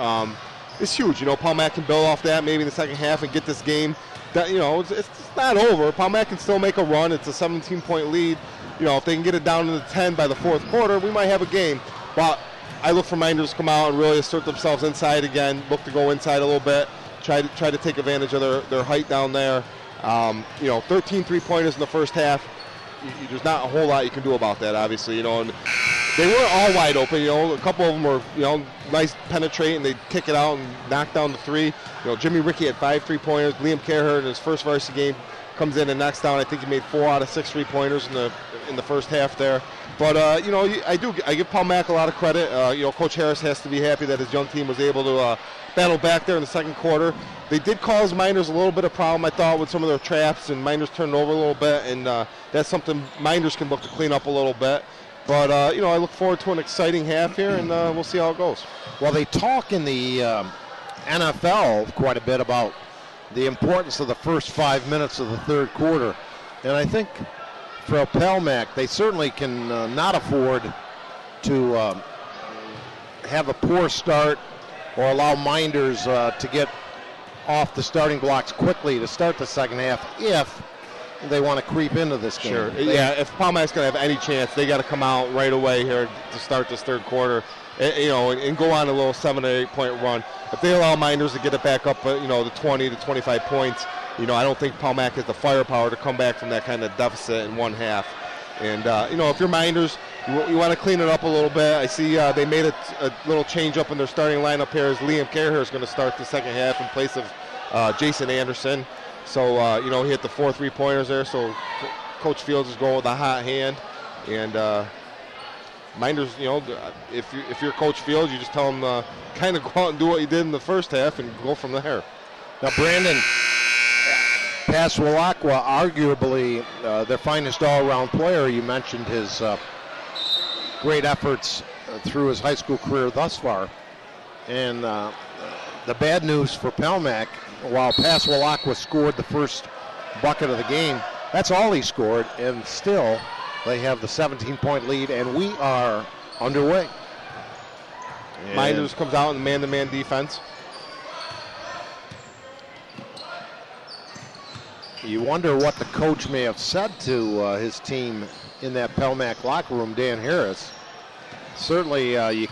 It's huge. Pelmac can build off that maybe in the second half and get this game. It's not over. Pelmac can still make a run. It's a 17-point lead. If they can get it down to the 10 by the fourth quarter, we might have a game. But I look for Minders to come out and really assert themselves inside again, look to go inside a little bit, try to take advantage of their height down there. 13 three-pointers in the first half. There's not a whole lot you can do about that, obviously. And they weren't all wide open. A couple of them were, nice penetrate, and they kick it out and knock down the three. Jimmy Rickey had 5 3-pointers. Liam Carher in his first varsity game comes in and knocks down. I think he made 4 out of 6 3-pointers in the first half there. But I give Pelmac a lot of credit. Coach Harris has to be happy that his young team was able to battle back there in the second quarter. They did cause Minders a little bit of problem, I thought, with some of their traps, and Minders turned over a little bit, and that's something Minders can look to clean up a little bit. But I look forward to an exciting half here, and we'll see how it goes. Well, they talk in the NFL quite a bit about the importance of the first 5 minutes of the third quarter. And I think for Pelmac, they certainly can not afford to have a poor start or allow Minders to get off the starting blocks quickly to start the second half if they want to creep into this game. Sure. If Pelmac's going to have any chance, they got to come out right away here to start this third quarter, and go on a little 7 or 8 point run. If they allow Minders to get it back up, to 20 to 25 points, I don't think Pelmac has the firepower to come back from that kind of deficit in one half. And, if you're Minders, you want to clean it up a little bit. I see they made a little change up in their starting lineup here as Liam Carher is going to start the second half in place of Jason Anderson. So, he hit the 4 3-pointers there. So, Coach Fields is going with a hot hand. And Minders, if you're Coach Fields, you just tell him kind of go out and do what you did in the first half and go from there. Now, Brandon, Paswalakwa, arguably their finest all-around player. You mentioned his great efforts through his high school career thus far. And the bad news for Pelmac, while Paswalakwa scored the first bucket of the game, that's all he scored, and still they have the 17-point lead, and we are underway. And Minders comes out in man-to-man defense. You wonder what the coach may have said to his team in that Pelmac locker room, Dan Harris. Certainly, you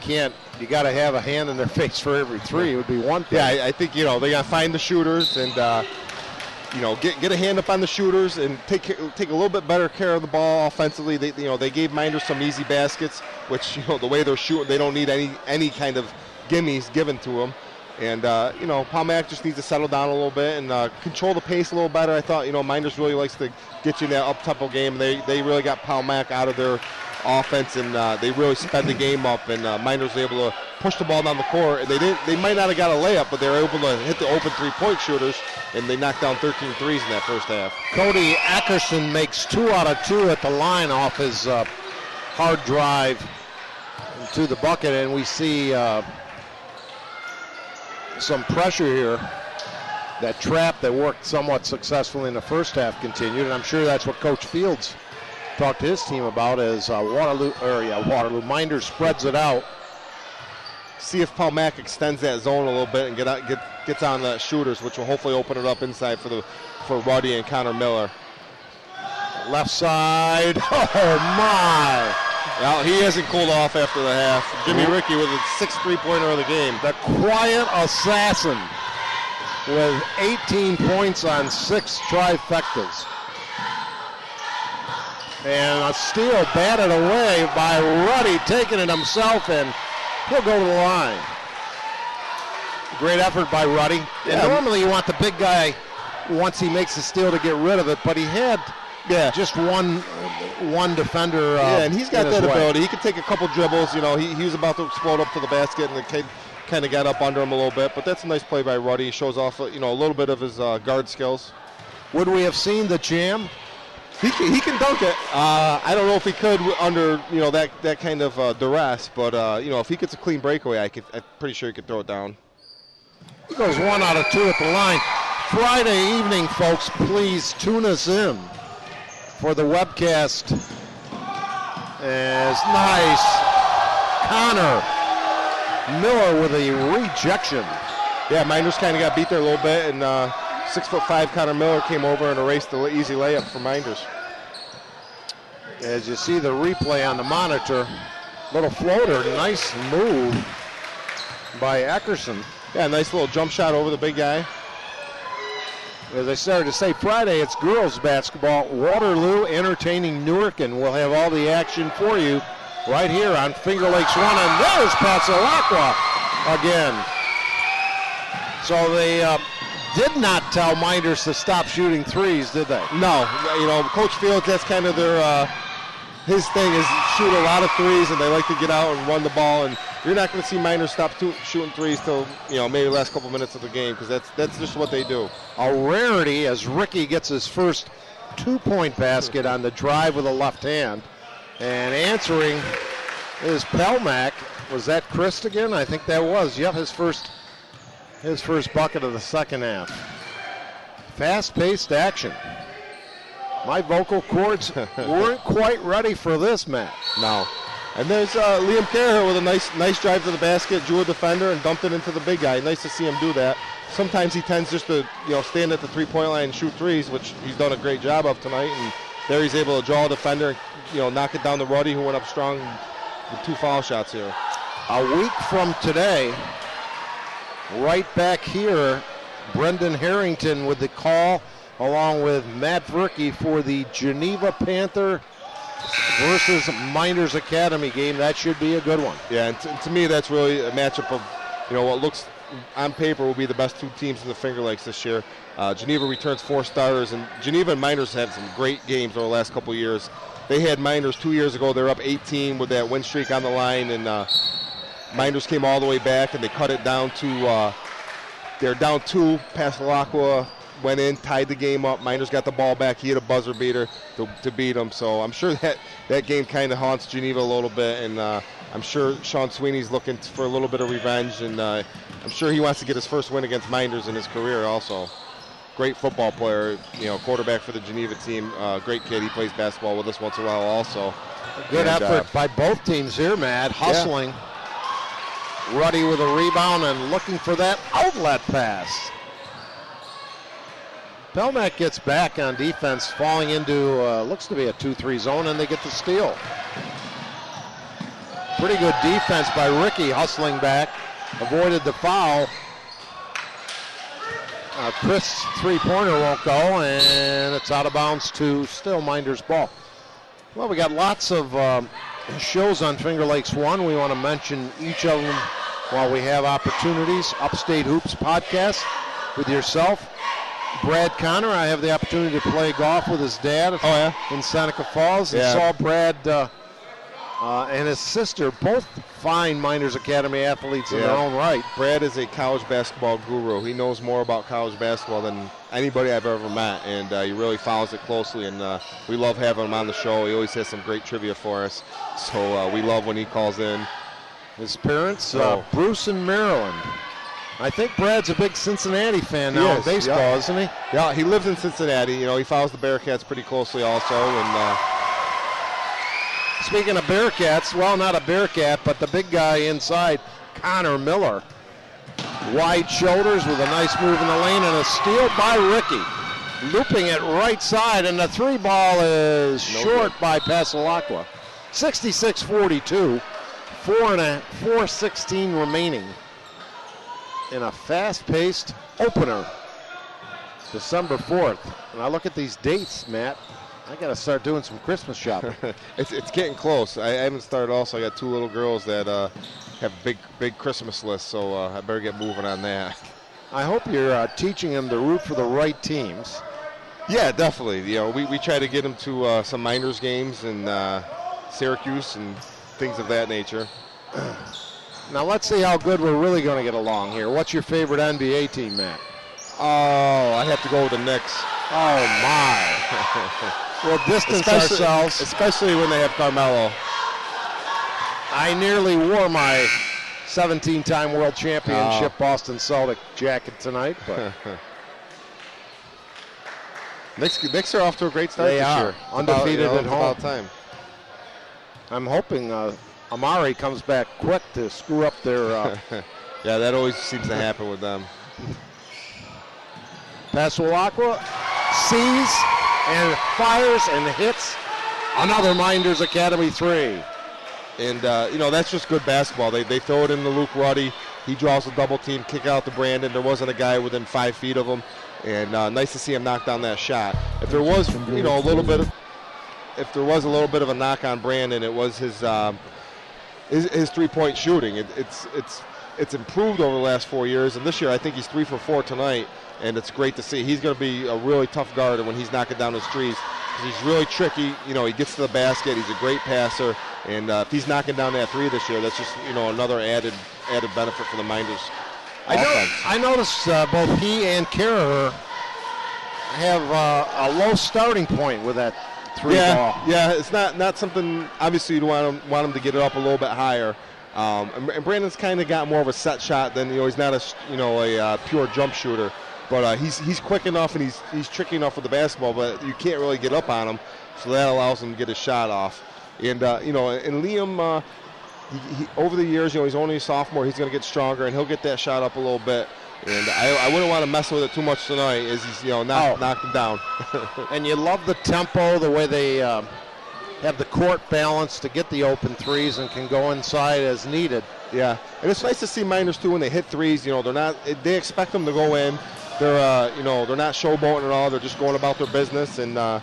got to have a hand in their face for every three. It would be one thing. Yeah, I think, they got to find the shooters and, get a hand up on the shooters and take a little bit better care of the ball offensively. They gave Minders some easy baskets, which, the way they're shooting, they don't need any kind of gimmies given to them. And, Pelmac just needs to settle down a little bit and control the pace a little better. I thought, Minders really likes to get you in that up-tempo game. They really got Pelmac out of their offense, and they really sped the game up, and Minders were able to push the ball down the court. And they might not have got a layup, but they were able to hit the open three-point shooters, and they knocked down 13 threes in that first half. Cody Ackerson makes 2 out of 2 at the line off his hard drive to the bucket, and we see some pressure here. That trap that worked somewhat successfully in the first half continued, and I'm sure that's what Coach Fields talked to his team about as Waterloo Minders spreads it out. See if Pelmac extends that zone a little bit and gets on the shooters, which will hopefully open it up inside for Ruddy and Connor Miller. Left side, oh my! Well, he hasn't cooled off after the half. Jimmy Rickey with his 6th three-pointer of the game. The quiet assassin. with 18 points on 6 trifectas. And a steal batted away by Ruddy, taking it himself, and he'll go to the line. Great effort by Ruddy. Yeah. And normally you want the big guy, once he makes the steal, to get rid of it, but he had just one defender. And he's got that way. ability. He can take a couple dribbles. You know, he was about to explode up to the basket, and the kid kind of got up under him a little bit. But that's a nice play by Ruddy. He shows off, a little bit of his guard skills. Would we have seen the jam? He can dunk it. I don't know if he could under that kind of duress, but if he gets a clean breakaway, I'm pretty sure he could throw it down. He goes 1 out of 2 at the line. Friday evening, folks, please tune us in for the webcast. As nice. Connor Miller with a rejection. Yeah, Mynderse kind of got beat there a little bit, and 6'5" Connor Miller came over and erased the easy layup for Mynderse. As you see the replay on the monitor, little floater, nice move by Eckerson. Yeah, nice little jump shot over the big guy. As I started to say, Friday it's girls basketball. Waterloo entertaining Newark, and we'll have all the action for you right here on Finger Lakes 1. And there's Patsalakwa again. So they did not tell Mynderse to stop shooting threes, did they? No, Coach Fields, that's kind of their his thing is shoot a lot of threes, and they like to get out and run the ball. And you're not going to see Mynderse stop shooting threes till maybe the last couple minutes of the game, because that's just what they do. A rarity as Ricky gets his first 2-point basket on the drive with a left hand, and answering is Pelmack. Was that Christ again? I think that was. Yep, his first bucket of the second half. Fast-paced action. My vocal cords weren't quite ready for this, Matt. No. And there's Liam Carher with a nice drive to the basket, drew a defender, and dumped it into the big guy. Nice to see him do that. Sometimes he tends just to stand at the three-point line and shoot threes, which he's done a great job of tonight. And there he's able to draw a defender and knock it down to Ruddy, who went up strong with 2 foul shots here. A week from today, right back here, Brendan Harrington with the call, along with Matt Verkey for the Geneva Panther versus Mynderse Academy game. That should be a good one. Yeah, and to me, that's really a matchup of, what looks on paper will be the best 2 teams in the Finger Lakes this year. Geneva returns 4 starters, and Geneva and Mynderse have some great games over the last couple of years. They had Mynderse 2 years ago. They're up 18 with that win streak on the line, and Mynderse came all the way back, and they cut it down to they're down 2. Passalacqua went in, tied the game up. Mynderse got the ball back. He hit a buzzer beater to beat them. So I'm sure that game kind of haunts Geneva a little bit, and I'm sure Sean Sweeney's looking for a little bit of revenge, and I'm sure he wants to get his first win against Mynderse in his career also. Great football player, quarterback for the Geneva team. Great kid. He plays basketball with us once in a while also. Good effort by both teams here, Matt. Hustling. Yeah. Ruddy with a rebound and looking for that outlet pass. Pelmack gets back on defense, falling into looks to be a 2-3 zone, and they get the steal. Pretty good defense by Ricky, hustling back, avoided the foul. Chris' three-pointer won't go, and it's out of bounds to still Mynderse ball. Well, we got lots of shows on Finger Lakes 1. We want to mention each of them while we have opportunities. Upstate Hoops podcast with yourself. Brad Connor, I have the opportunity to play golf with his dad in Seneca Falls, and saw Brad and his sister, both fine Mynderse Academy athletes in their own right. Brad is a college basketball guru. He knows more about college basketball than anybody I've ever met, and he really follows it closely, and we love having him on the show. He always has some great trivia for us, so we love when he calls in. His parents, Bruce and Maryland. I think Brad's a big Cincinnati fan now in baseball, isn't he? Yeah, he lives in Cincinnati. He follows the Bearcats pretty closely also. And speaking of Bearcats, well, not a Bearcat, but the big guy inside, Connor Miller. Wide shoulders with a nice move in the lane and a steal by Ricky. Looping it right side, and the 3 ball is short by Passalacqua. 66-42, 4:16 remaining. in a fast-paced opener, December 4th. And I look at these dates, Matt. I got to start doing some Christmas shopping. It's getting close. I haven't started also. I got 2 little girls that have big Christmas lists, so I better get moving on that. I hope you're teaching them to root for the right teams. Yeah, definitely. You know, we try to get them to some Mynderse games in Syracuse and things of that nature. Now let's see how good we're really going to get along here. What's your favorite NBA team, Matt? Oh, I have to go with the Knicks. Oh, my. We'll distance ourselves. Especially when they have Carmelo. I nearly wore my 17-time world championship Boston Celtic jacket tonight. But Knicks are off to a great start they this are. year. Undefeated at home. About time. I'm hoping Amari comes back quick to screw up their... Yeah, that always seems to happen with them. Pascualacqua sees and fires and hits another Mynderse Academy 3. And, that's just good basketball. They throw it in to Luke Ruddy. He draws a double team, kick out to Brandon. There wasn't a guy within 5 feet of him. And nice to see him knock down that shot. If there was, a little bit of a knock on Brandon, it was his 3-point shooting. It's improved over the last 4 years. And this year, I think he's 3 for 4 tonight. And it's great to see. He's going to be a really tough guard when he's knocking down his threes. He's really tricky. He gets to the basket. He's a great passer. And if he's knocking down that 3 this year, that's just, another added benefit for the Mynderse offense. I noticed both he and Kehrer have a low starting point with that 3 ball. Yeah, it's not something, obviously you want him to get it up a little bit higher. And Brandon's kind of got more of a set shot than, he's not a pure jump shooter. But he's quick enough and he's tricky enough with the basketball, but you can't really get up on him, so that allows him to get his shot off. And and Liam, he over the years, he's only a sophomore. He's going to get stronger and he'll get that shot up a little bit. And I wouldn't want to mess with it too much tonight, as he's knocked him down. And you love the tempo, the way they have the court balance to get the open threes and can go inside as needed. Yeah, and it's nice to see Mynderse too when they hit threes. They expect them to go in. They're not showboating at all. They're just going about their business and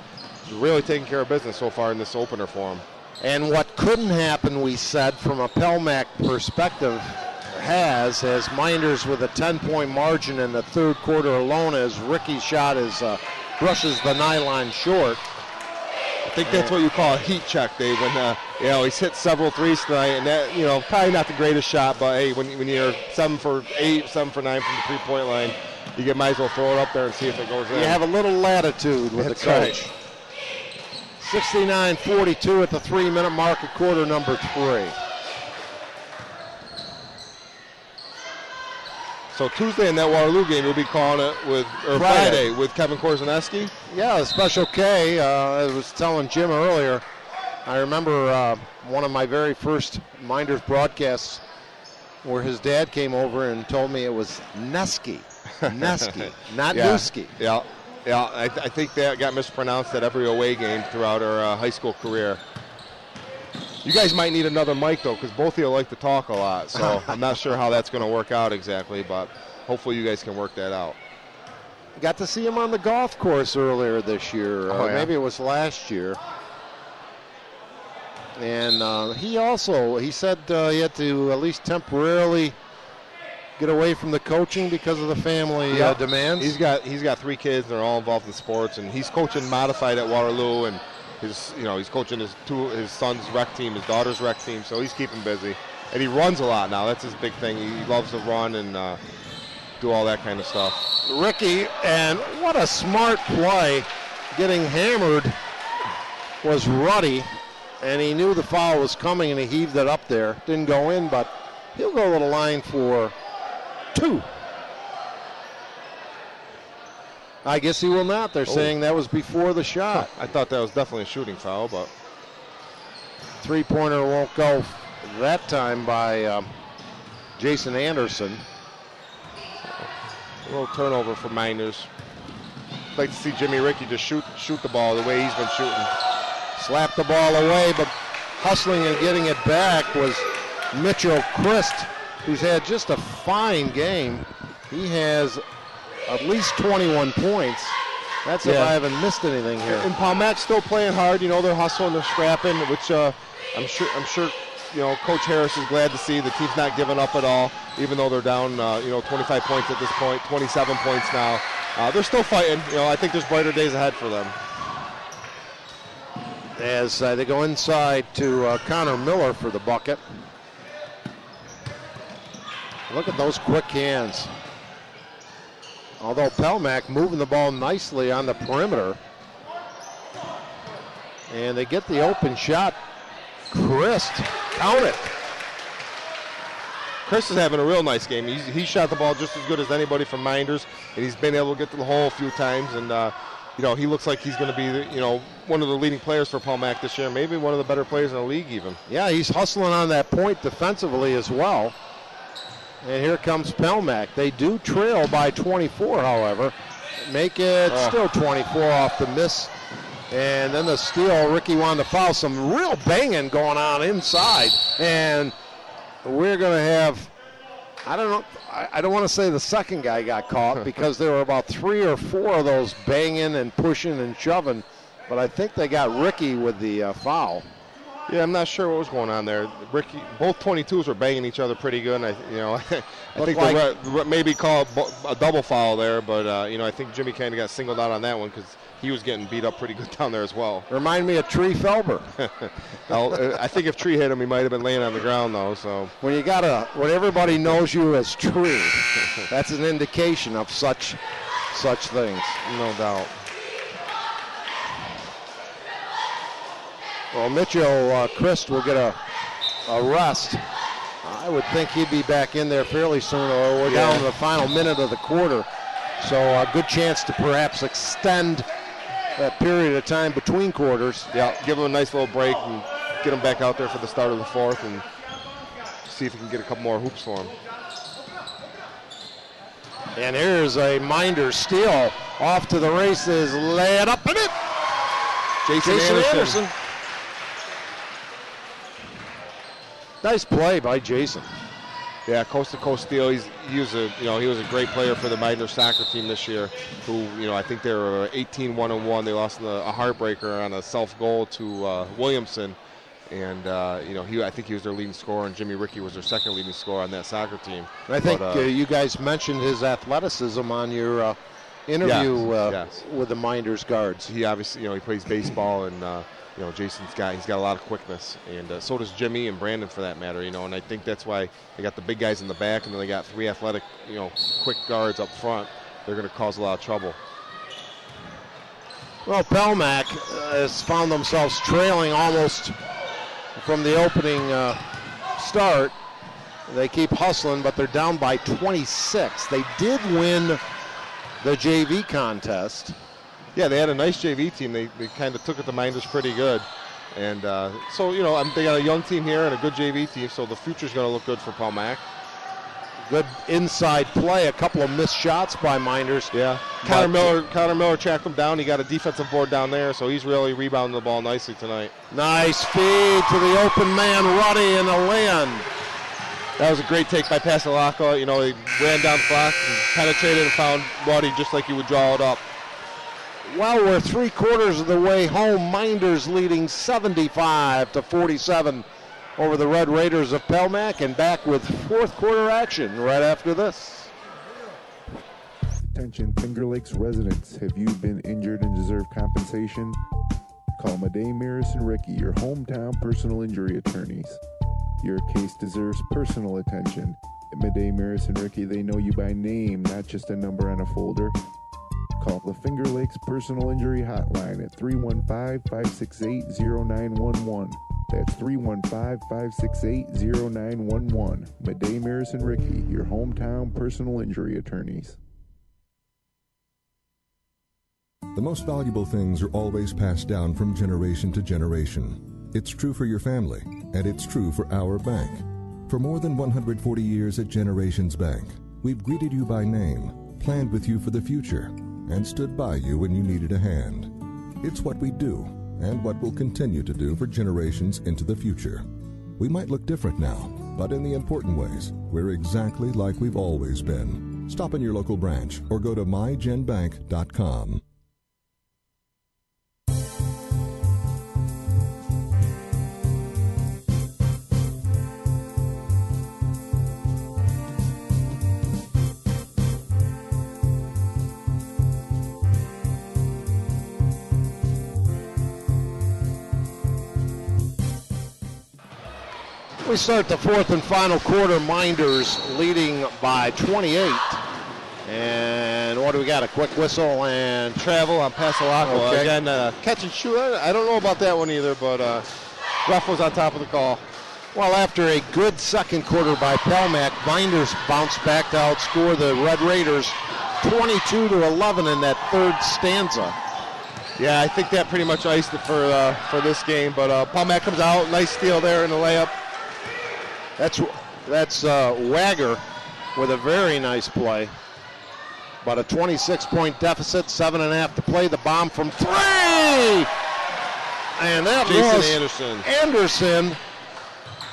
really taking care of business so far in this opener for them. And what couldn't happen, we said, from a Pelmac perspective, has Mynderse with a 10-point margin in the third quarter alone, as Ricky's shot brushes the nylon short. I think that's what you call a heat check, Dave. When he's hit several threes tonight, and that probably not the greatest shot, but hey, when you're 7 for 8, 7 for 9 from the 3-point line, you might as well throw it up there and see if it goes in. You have a little latitude with the coach. Right. 69-42 at the 3-minute mark of quarter number 3. So Tuesday in that Waterloo game, you'll be calling it Friday with Kevin Korzaneski? Yeah, the Special K. I was telling Jim earlier, I remember one of my very first Mynderse broadcasts where his dad came over and told me it was Nesky, not Newski. Yeah. I think that got mispronounced at every away game throughout our high school career. You guys might need another mic, though, because both of you like to talk a lot. So I'm not sure how that's going to work out exactly, but hopefully you guys can work that out. Got to see him on the golf course earlier this year. Maybe it was last year. And he said he had to at least temporarily get away from the coaching because of the family demands. He's got 3 kids. They're all involved in sports, and he's coaching modified at Waterloo, and he's coaching his son's rec team, his daughter's rec team, so he's keeping busy. And he runs a lot now. That's his big thing. He loves to run and do all that kind of stuff. Ricky, and what a smart play. Getting hammered was Ruddy, and he knew the foul was coming, and he heaved it up there. Didn't go in, but he'll go to the line for 2. I guess he will not. They're saying that was before the shot. I thought that was definitely a shooting foul, but 3-pointer won't go that time by Jason Anderson. A little turnover for Mynderse. I'd like to see Jimmy Rickey just shoot the ball the way he's been shooting. Slapped the ball away, but hustling and getting it back was Mitchell Christ, who's had just a fine game. He has at least 21 points. That's if I haven't missed anything here. And Palmac's still playing hard. You know, they're hustling, they're scrapping, which I'm sure. You know, Coach Harris is glad to see the team's not giving up at all, even though they're down, 25 points at this point, 27 points now. They're still fighting. You know, I think there's brighter days ahead for them. As they go inside to Connor Miller for the bucket. Look at those quick hands. Although Palmac moving the ball nicely on the perimeter. And they get the open shot. Christ, count it. Chris is having a real nice game. He shot the ball just as good as anybody from Mynderse, and he's been able to get to the hole a few times. And he looks like he's going to be one of the leading players for Palmac this year, maybe one of the better players in the league even. Yeah, he's hustling on that point defensively as well. And here comes Palmac. They do trail by 24, however. Make it still 24 off the miss. And then the steal, Ricky wanted to foul. Some real banging going on inside. And we're going to have, I don't know, I don't want to say the second guy got caught because there were about 3 or 4 of those banging and pushing and shoving. But I think they got Ricky with the foul. Yeah, I'm not sure what was going on there. Ricky, both 22s were banging each other pretty good. And I think they maybe call a double foul there. But, I think Jimmy kind of got singled out on that one because he was getting beat up pretty good down there as well. Remind me of Tree Felber. I think if Tree hit him, he might have been laying on the ground, though. So when when everybody knows you as Tree, that's an indication of such things. No doubt. Well, Mitchell Christ will get a rest. I would think he'd be back in there fairly soon, or we're down to the final minute of the quarter. So a good chance to perhaps extend that period of time between quarters. Yeah, give him a nice little break and get him back out there for the start of the fourth and see if we can get a couple more hoops for him. And here's a Mynderse steal. Off to the races, lay it up in it. Jason Anderson. Nice play by Jason. Yeah, coast-to-coast steal. He was a great player for the Mynderse soccer team this year. Who I think they were 18-1-1. They lost a heartbreaker on a self-goal to Williamson, and I think he was their leading scorer, and Jimmy Rickey was their second leading scorer on that soccer team. And I think you guys mentioned his athleticism on your interview with the Mynderse guards. He obviously he plays baseball and. Jason's he's got a lot of quickness, and so does Jimmy and Brandon for that matter, and I think that's why they got the big guys in the back, and then they got 3 athletic, quick guards up front. They're going to cause a lot of trouble. Well, Palmac has found themselves trailing almost from the opening start. They keep hustling, but they're down by 26. They did win the JV contest. Yeah, they had a nice JV team. They kind of took it to Mynderse pretty good. And they got a young team here and a good JV team, so the future's going to look good for Palmac. Good inside play, a couple of missed shots by Mynderse. Yeah, Connor Miller tracked him down. He got a defensive board down there, so he's really rebounding the ball nicely tonight. Nice feed to the open man, Ruddy, and a lay-in. That was a great take by Pasalaka. He ran down the clock and penetrated and found Ruddy just like he would draw it up. Well, we're 3/4 of the way home. Mynderse leading 75-47 over the Red Raiders of Palmac, and back with fourth quarter action right after this. Attention Finger Lakes residents, have you been injured and deserve compensation? Call Mynderse and Verkey, your hometown personal injury attorneys. Your case deserves personal attention. At Mynderse and Verkey, they know you by name, not just a number on a folder. Call the Finger Lakes Personal Injury Hotline at 315-568-0911. That's 315-568-0911. Mynderse and Verkey, your hometown personal injury attorneys. The most valuable things are always passed down from generation to generation. It's true for your family, and it's true for our bank. For more than 140 years at Generations Bank, we've greeted you by name, planned with you for the future, and stood by you when you needed a hand. It's what we do, and what we'll continue to do for generations into the future. We might look different now, but in the important ways, we're exactly like we've always been. Stop in your local branch or go to mygenbank.com. We start the fourth and final quarter. Minders leading by 28. And what do we got? A quick whistle and Travel on Pasalaco. Okay. Again, catch and shoot. I don't know about that one either, but ref was on top of the call. well, after a good second quarter by Pelmac, Minders bounced back to outscore the Red Raiders 22-11 in that third stanza. Yeah, I think that pretty much iced it for this game. But Pelmac comes out, nice steal there in the layup. That's Wagger with a very nice play. But a 26-point deficit, 7.5 to play. The bomb from three! And that Jason was Anderson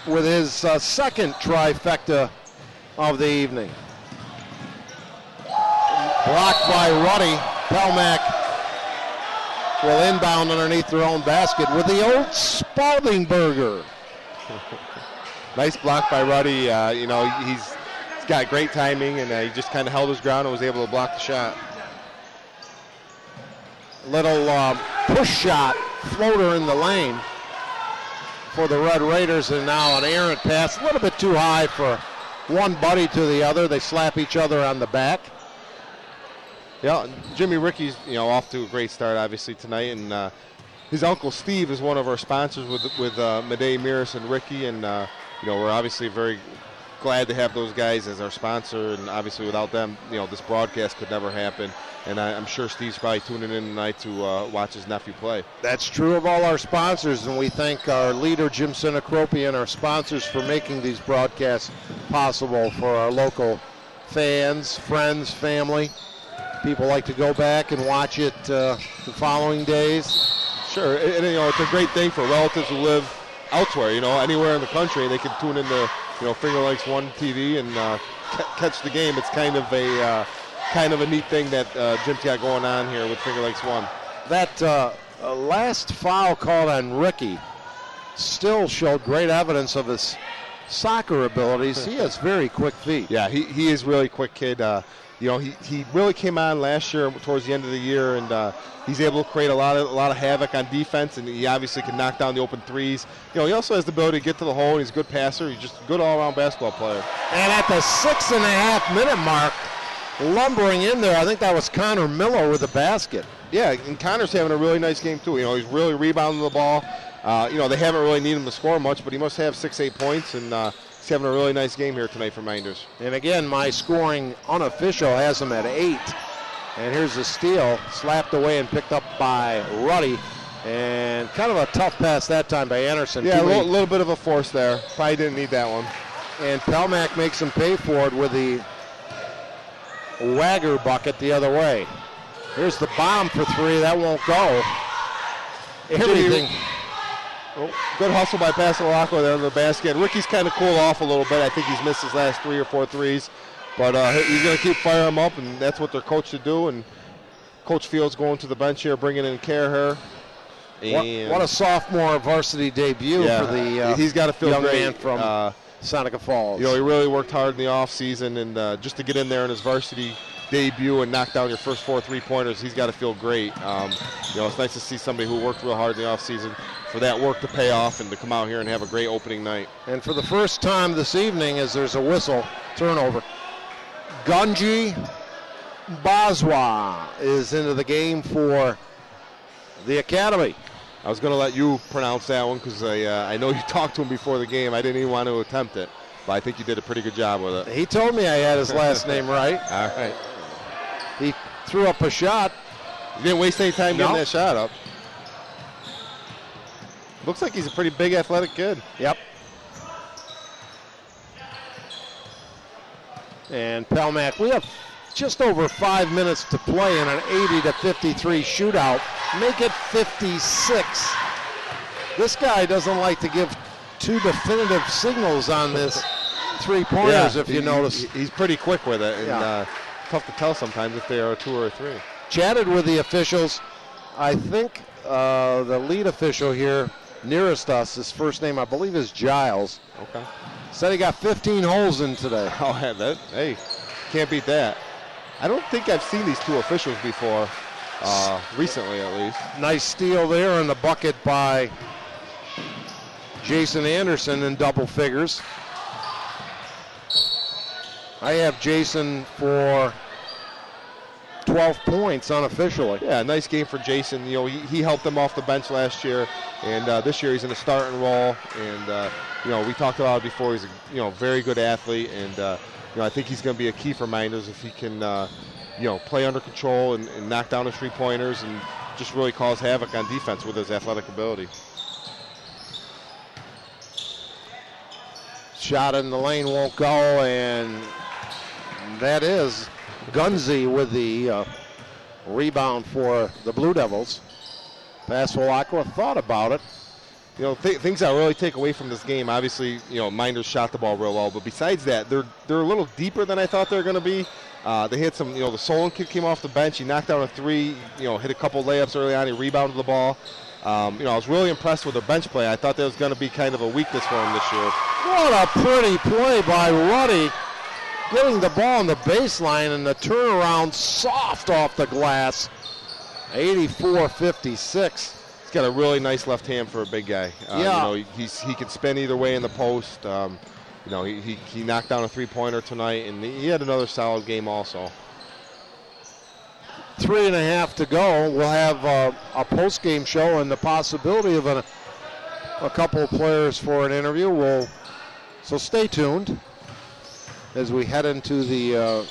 with his second trifecta of the evening. Blocked by Ruddy. Pelmac will inbound underneath their own basket with the old Spalding burger. Nice block by Ruddy. He's got great timing, and he just kind of held his ground and was able to block the shot. Little push shot, floater in the lane for the Red Raiders, and now an errant pass, a little bit too high for one buddy to the other. They slap each other on the back. Yeah, Jimmy Ricky's off to a great start obviously tonight, and his uncle Steve is one of our sponsors with Mynderse and Ricky, and we're obviously very glad to have those guys as our sponsor, and obviously without them, this broadcast could never happen. And I'm sure Steve's probably tuning in tonight to watch his nephew play. That's true of all our sponsors, and we thank our leader, Jim Sinacropi, and our sponsors for making these broadcasts possible for our local fans, friends, family. People like to go back and watch it the following days. Sure, and it's a great thing for relatives who live elsewhere, anywhere in the country. They can tune into, Finger Lakes One TV and catch the game. It's kind of a neat thing that Jim's got going on here with Finger Lakes One. That last foul called on Ricky still showed great evidence of his soccer abilities. He has very quick feet. Yeah, he is really quick kid. He really came on last year towards the end of the year, and he's able to create a lot of havoc on defense, and he obviously can knock down the open threes. He also has the ability to get to the hole, and he's a good passer. He's just a good all-around basketball player. And at the 6.5 minute mark, lumbering in there, I think that was Connor Miller with the basket. Yeah, and Connor's having a really nice game too. He's really rebounding the ball. They haven't really needed him to score much, but he must have 6-8 points, and he's having a really nice game here tonight for Minders. And again, my scoring unofficial has him at 8. And here's the steal, slapped away and picked up by Ruddy. And kind of a tough pass that time by Anderson. Yeah, a little bit of a force there. Probably didn't need that one. And Pelmac makes him pay for it with the Wagger bucket the other way. Here's the bomb for three. That won't go. Everything. Good hustle by Pasalaco there in the basket. Ricky's kind of cooled off a little bit. I think he's missed his last 3 or 4 threes. But he's going to keep firing them up, and that's what they're coached to do. And Coach Fields going to the bench here, bringing in Caraher. What a sophomore varsity debut for the he's got to feel young great. Man from Seneca Falls. He really worked hard in the offseason, and just to get in there in his varsity debut and knock down your first 4 3-pointers, he's got to feel great. It's nice to see somebody who worked real hard in the offseason for that work to pay off and to come out here and have a great opening night. And for the first time this evening, as there's a whistle, turnover, Gunji Bazwa is into the game for the Academy. I was going to let you pronounce that one because I know you talked to him before the game. I didn't even want to attempt it, but I think you did a pretty good job with it. He told me I had his last name right. All right. He threw up a shot. He didn't waste any time getting that shot up. Looks like he's a pretty big athletic kid. Yep. And Pelmac, we have just over 5 minutes to play in an 80-53 shootout. Make it 56. This guy doesn't like to give too definitive signals on this 3-pointers, if you notice. He's pretty quick with it, and tough to tell sometimes if they are a 2 or a 3. Chatted with the officials. I think the lead official here nearest us, his first name I believe is Giles. Okay. Said he got 15 holes in today. Oh, yeah, hey, can't beat that. I don't think I've seen these 2 officials before, recently at least. Nice steal there in the bucket by Jason Anderson in double figures. I have Jason for 12 points unofficially. Yeah, nice game for Jason. You know, he helped them off the bench last year, and this year he's in a starting role. And you know, we talked about it before. He's a very good athlete, and I think he's going to be a key for Mynderse if he can play under control and knock down his 3-pointers and just really cause havoc on defense with his athletic ability. Shot in the lane won't go, and that is Gunzy with the rebound for the Blue Devils. Pascal thought about it. You know, things I really take away from this game, obviously, Mynderse shot the ball real well, but besides that, they're a little deeper than I thought they were going to be. They hit some, the Solon kid came off the bench. He knocked down a 3, hit a couple layups early on. He rebounded the ball. I was really impressed with their bench play. I thought that was going to be kind of a weakness for him this year. What a pretty play by Ruddy. Getting the ball on the baseline and the turnaround soft off the glass. 84-56. He's got a really nice left hand for a big guy. He can spin either way in the post. He knocked down a 3-pointer tonight, and he had another solid game also. 3.5 to go. We'll have a post-game show and the possibility of a couple of players for an interview. So stay tuned as we head into the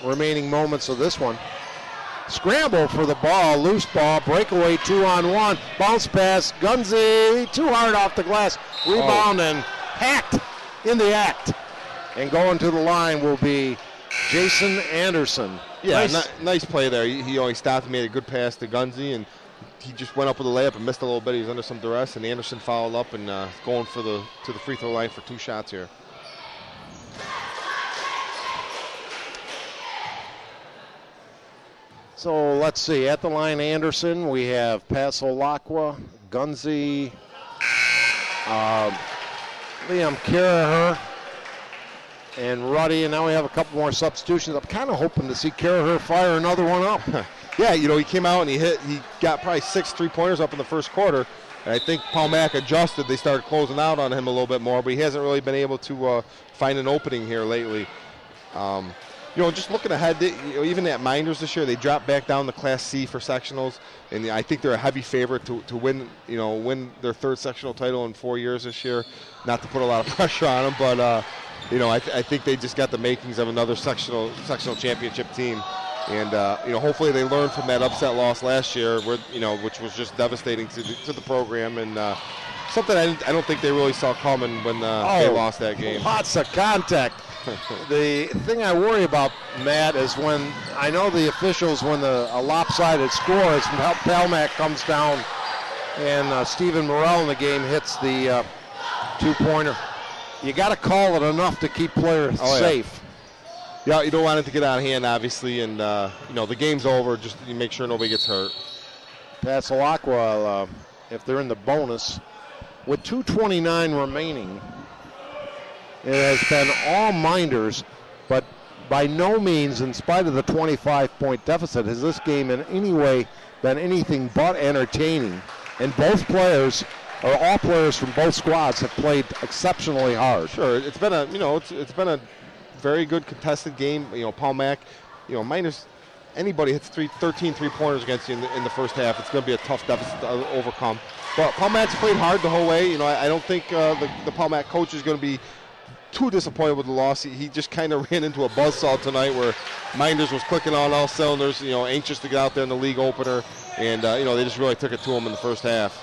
remaining moments of this one. Scramble for the ball, loose ball, breakaway 2-on-1, bounce pass, Gunzy, too hard off the glass, rebound and hacked in the act. And going to the line will be Jason Anderson. Yeah, nice play there. He stopped and made a good pass to Gunzy, and he just went up with a layup and missed a little bit. He was under some duress, and Anderson fouled up and going to the free throw line for 2 shots here. So let's see, at the line Anderson, we have Pasolacqua, Gunzy, Liam Caraher, and Ruddy, and now we have a couple more substitutions. I'm kind of hoping to see Caraher fire another one up. Yeah, he came out and he got probably 6 3-pointers up in the first quarter. And I think Paul Mack adjusted. They started closing out on him a little bit more, but he hasn't really been able to find an opening here lately. Just looking ahead, even at Mynderse this year, they dropped back down to Class C for sectionals, and I think they're a heavy favorite to win their 3rd sectional title in 4 years this year. Not to put a lot of pressure on them, but I think they just got the makings of another sectional championship team, and hopefully they learn from that upset loss last year, which was just devastating to the program, and something I don't think they really saw coming when they lost that game. Lots of contact. The thing I worry about, Matt, is when I know the officials, when a lopsided score is Palmack comes down and Stephen Morrell in the game hits the 2-pointer. You got to call it enough to keep players safe. Yeah, you don't want it to get out of hand, obviously, and the game's over. Just you make sure nobody gets hurt. Pasolacqua, if they're in the bonus, with 2:29 remaining. It has been all Mynderse, but by no means, in spite of the 25-point deficit, has this game in any way been anything but entertaining. And both players, or all players from both squads, have played exceptionally hard. Sure, it's been it's been a very good contested game. Paul Mack, Mynderse, anybody hits 13 3-pointers against you in the first half, it's going to be a tough deficit to overcome. But Paul Mack's played hard the whole way. I don't think the Paul Mack coach is going to be too disappointed with the loss. He just kind of ran into a buzzsaw tonight where Mynderse was clicking on all cylinders, anxious to get out there in the league opener, and they just really took it to him in the first half.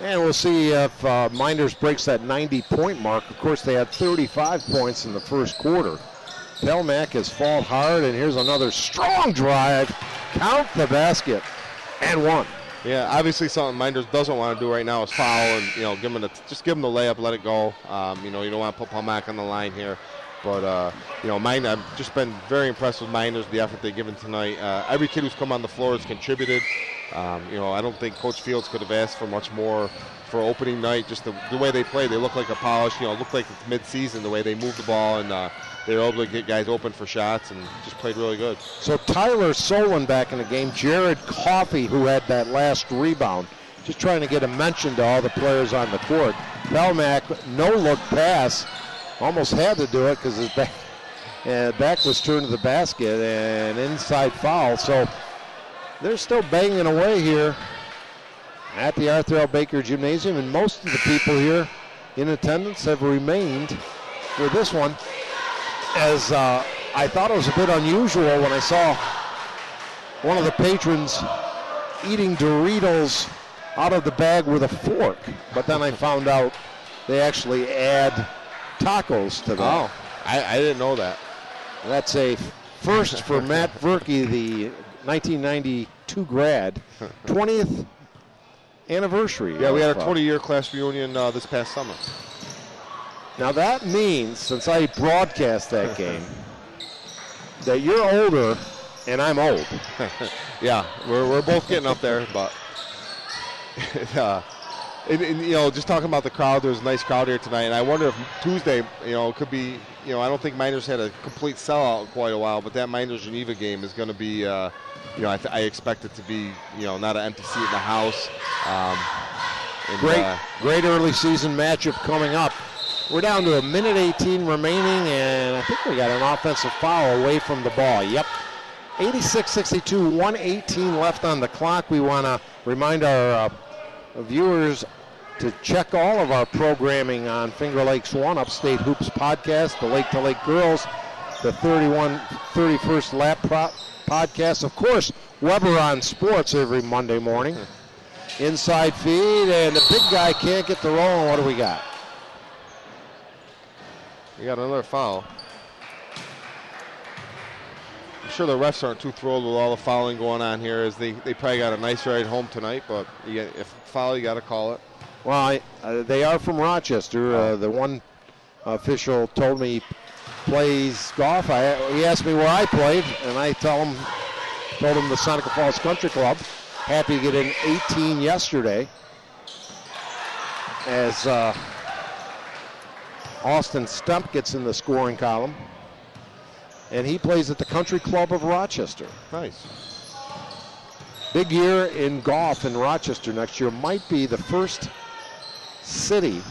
And we'll see if Mynderse breaks that 90-point mark. Of course, they had 35 points in the first quarter. Pelmack has fought hard, and here's another strong drive. Count the basket, and one. Yeah, obviously something Mynderse doesn't want to do right now is foul and, just give him the layup, let it go. You don't want to put Palmack on the line here. But, I've just been very impressed with Mynderse, the effort they've given tonight. Every kid who's come on the floor has contributed. I don't think Coach Fields could have asked for much more for opening night. Just the way they play, they look like a polished, look like it's mid-season, the way they move the ball, and they were able to get guys open for shots and just played really good. So Tyler Solon back in the game. Jared Coffey, who had that last rebound. Just trying to get a mention to all the players on the court. Palmack, no-look pass. Almost had to do it because his back was turned to the basket, and inside foul. So they're still banging away here at the Arthur L. Baker Gymnasium, and most of the people here in attendance have remained for this one, as I thought it was a bit unusual when I saw one of the patrons eating Doritos out of the bag with a fork, but then I found out they actually add tacos to that. Oh, I didn't know that. That's a first for Matt Verkey, the 1992 grad. 20th anniversary. Yeah, we had our 20-year class reunion this past summer. Now that means, since I broadcast that game, that you're older and I'm old. Yeah, we're both getting up there, but just talking about the crowd, there's a nice crowd here tonight, and I wonder if Tuesday, could be, I don't think Mynderse had a complete sellout in quite a while, but that Mynderse Geneva game is going to be, I expect it to be, not an empty seat in the house. Great early season matchup coming up. We're down to 1:18 remaining, and I think we got an offensive foul away from the ball. Yep. 86-62, 1:18 left on the clock. We want to remind our viewers to check all of our programming on Finger Lakes One, Upstate Hoops Podcast, the Lake to Lake Girls, the 31st Lap Podcast. Of course, Weber on Sports every Monday morning. Inside feed, and the big guy can't get the roll. And what do we got? We got another foul. I'm sure the refs aren't too thrilled with all the fouling going on here, as they probably got a nice ride home tonight, but if foul, you got to call it. Well, they are from Rochester. The one official told me he plays golf. He asked me where I played, and I told him the Seneca Falls Country Club. Happy to get in 18 yesterday, as Austin Stump gets in the scoring column, and he plays at the Country Club of Rochester. Nice. Big year in golf in Rochester next year. Might be the first city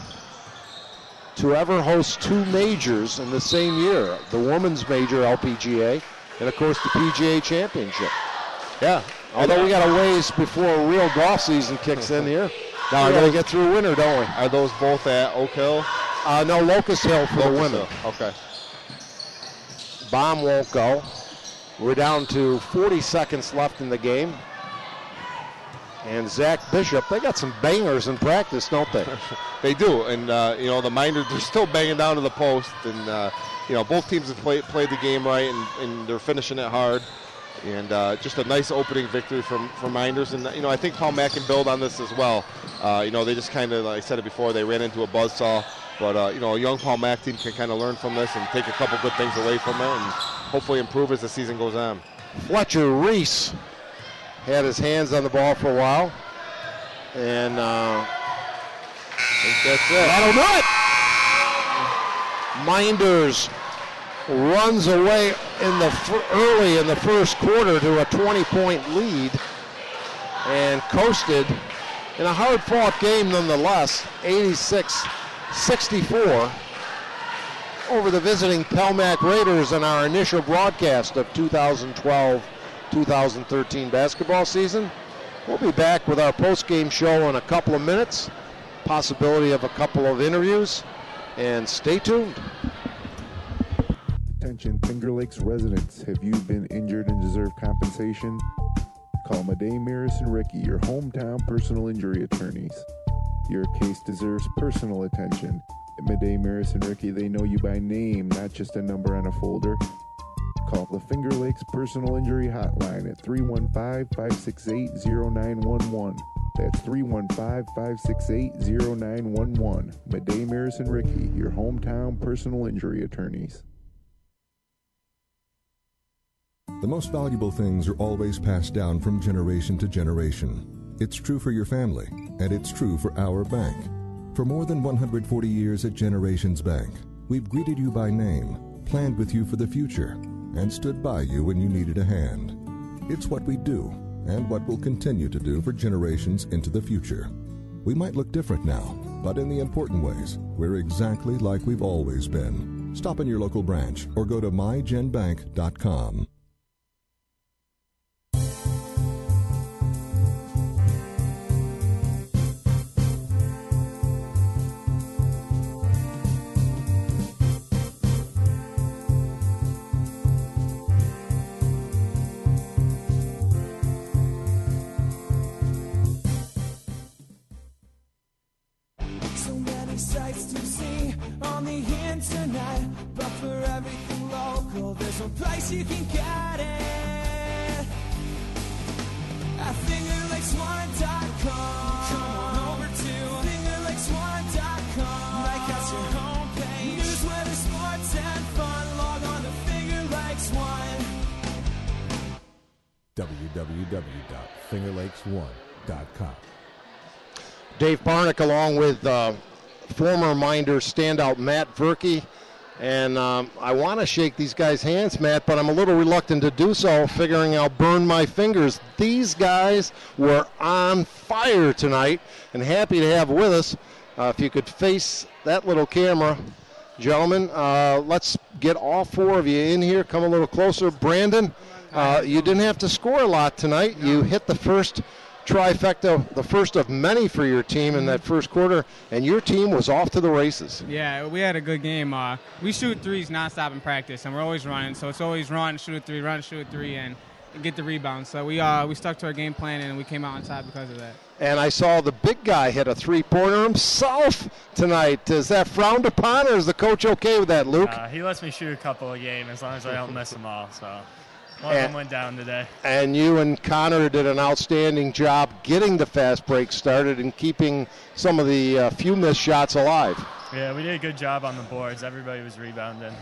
to ever host two majors in the same year. The women's major, LPGA, and of course the PGA Championship. Yeah. Although we got a ways before real golf season kicks in here. Now we got to get through winter, don't we? Are those both at Oak Hill? No, Locust Hill for the women. Okay. Baum won't go. We're down to 40 seconds left in the game. And Zach Bishop, they got some bangers in practice, don't they? They do, and the Mynderse, they're still banging down to the post, and both teams have played the game right, and they're finishing it hard, and just a nice opening victory from Mynderse, and I think Palmack can build on this as well. They just kind of, like I said it before, they ran into a buzzsaw, but a young Palmack team can kind of learn from this and take a couple good things away from it, and hopefully improve as the season goes on. Fletcher Reese had his hands on the ball for a while, and I think that's it. That'll do it. Mynderse runs away early in the first quarter to a 20-point lead and coasted in a hard-fought game nonetheless, 86-64 over the visiting Palmack Raiders in our initial broadcast of 2012-2013 basketball season. We'll be back with our post-game show in a couple of minutes, possibility of a couple of interviews, and stay tuned. Attention Finger Lakes residents, have you been injured and deserve compensation? Call Mynderse and Ricky, your hometown personal injury attorneys. Your case deserves personal attention. At Mynderse and Ricky, they know you by name, not just a number on a folder. Call the Finger Lakes Personal Injury Hotline at 315-568-0911. That's 315-568-0911. Mynderse and Verkey, your hometown personal injury attorneys. The most valuable things are always passed down from generation to generation. It's true for your family, and it's true for our bank. For more than 140 years at Generations Bank, we've greeted you by name, planned with you for the future, and stood by you when you needed a hand. It's what we do, and what we'll continue to do for generations into the future. We might look different now, but in the important ways, we're exactly like we've always been. Stop in your local branch or go to mygenbank.com. Sights to see on the internet, but for everything local, there's one place you can get it at fingerlakes1.com. Come on over to fingerlakes1.com. Like that's your homepage. News, weather, sports, and fun. Log on to fingerlakes1. www.fingerlakes1.com. Dave Barnick along with former Mynderse standout Matt Verkey. And I want to shake these guys' hands, Matt, but I'm a little reluctant to do so, figuring I'll burn my fingers. These guys were on fire tonight, and happy to have with us. If you could face that little camera, gentlemen, let's get all four of you in here. Come a little closer. Brandon, you didn't have to score a lot tonight. You hit the first trifecta, the first of many for your team in that first quarter, and your team was off to the races. Yeah, we had a good game. We shoot threes nonstop in practice, and we're always running. So it's always run, shoot a three, and get the rebound. So we stuck to our game plan, and we came out on top because of that. And I saw the big guy hit a three-pointer himself tonight. Is that frowned upon, or is the coach okay with that, Luke? He lets me shoot a couple a game as long as I don't miss them all. So one of them went down today. And you and Connor did an outstanding job getting the fast break started and keeping some of the few missed shots alive. Yeah, we did a good job on the boards. Everybody was rebounding.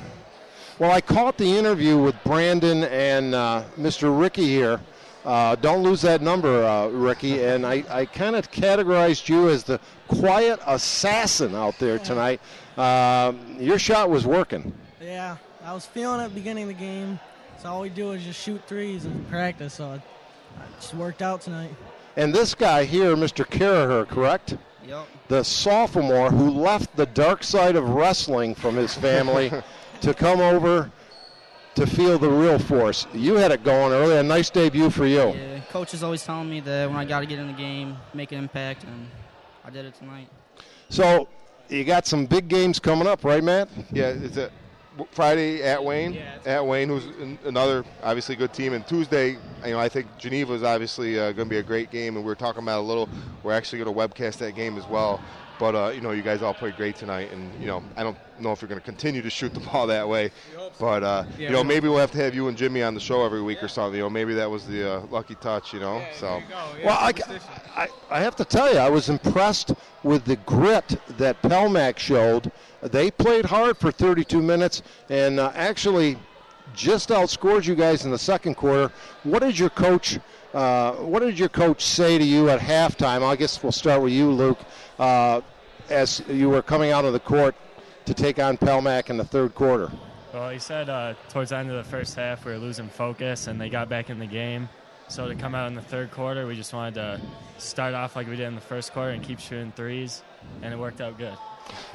Well, I caught the interview with Brandon and Mr. Verkey here. Don't lose that number, Verkey. And I kind of categorized you as the quiet assassin out there tonight. Your shot was working. Yeah, I was feeling it beginning of the game. So all we do is just shoot threes in practice, so it just worked out tonight. And this guy here, Mr. Carraher, correct? Yep. The sophomore who left the dark side of wrestling from his family to come over to feel the real force. You had it going early. A nice debut for you. Yeah, coach is always telling me that when I got to get in the game, make an impact, and I did it tonight. So you got some big games coming up, right, Matt? Yeah, it's a Friday at Wayne, who's another obviously good team, and Tuesday, I think Geneva is obviously going to be a great game, and we were talking about we're actually going to webcast that game as well. But you guys all played great tonight, and I don't know if you're going to continue to shoot the ball that way, but maybe we'll have to have you and Jimmy on the show every week or something. Maybe that was the lucky touch, So, well, I have to tell you, I was impressed with the grit that Pelmac showed. They played hard for 32 minutes and actually just outscored you guys in the second quarter. What did your coach say to you at halftime? I guess we'll start with you, Luke, as you were coming out of the court to take on Pelmac in the third quarter. Well, he said towards the end of the first half we were losing focus, and they got back in the game. So to come out in the third quarter, we just wanted to start off like we did in the first quarter and keep shooting threes, and it worked out good.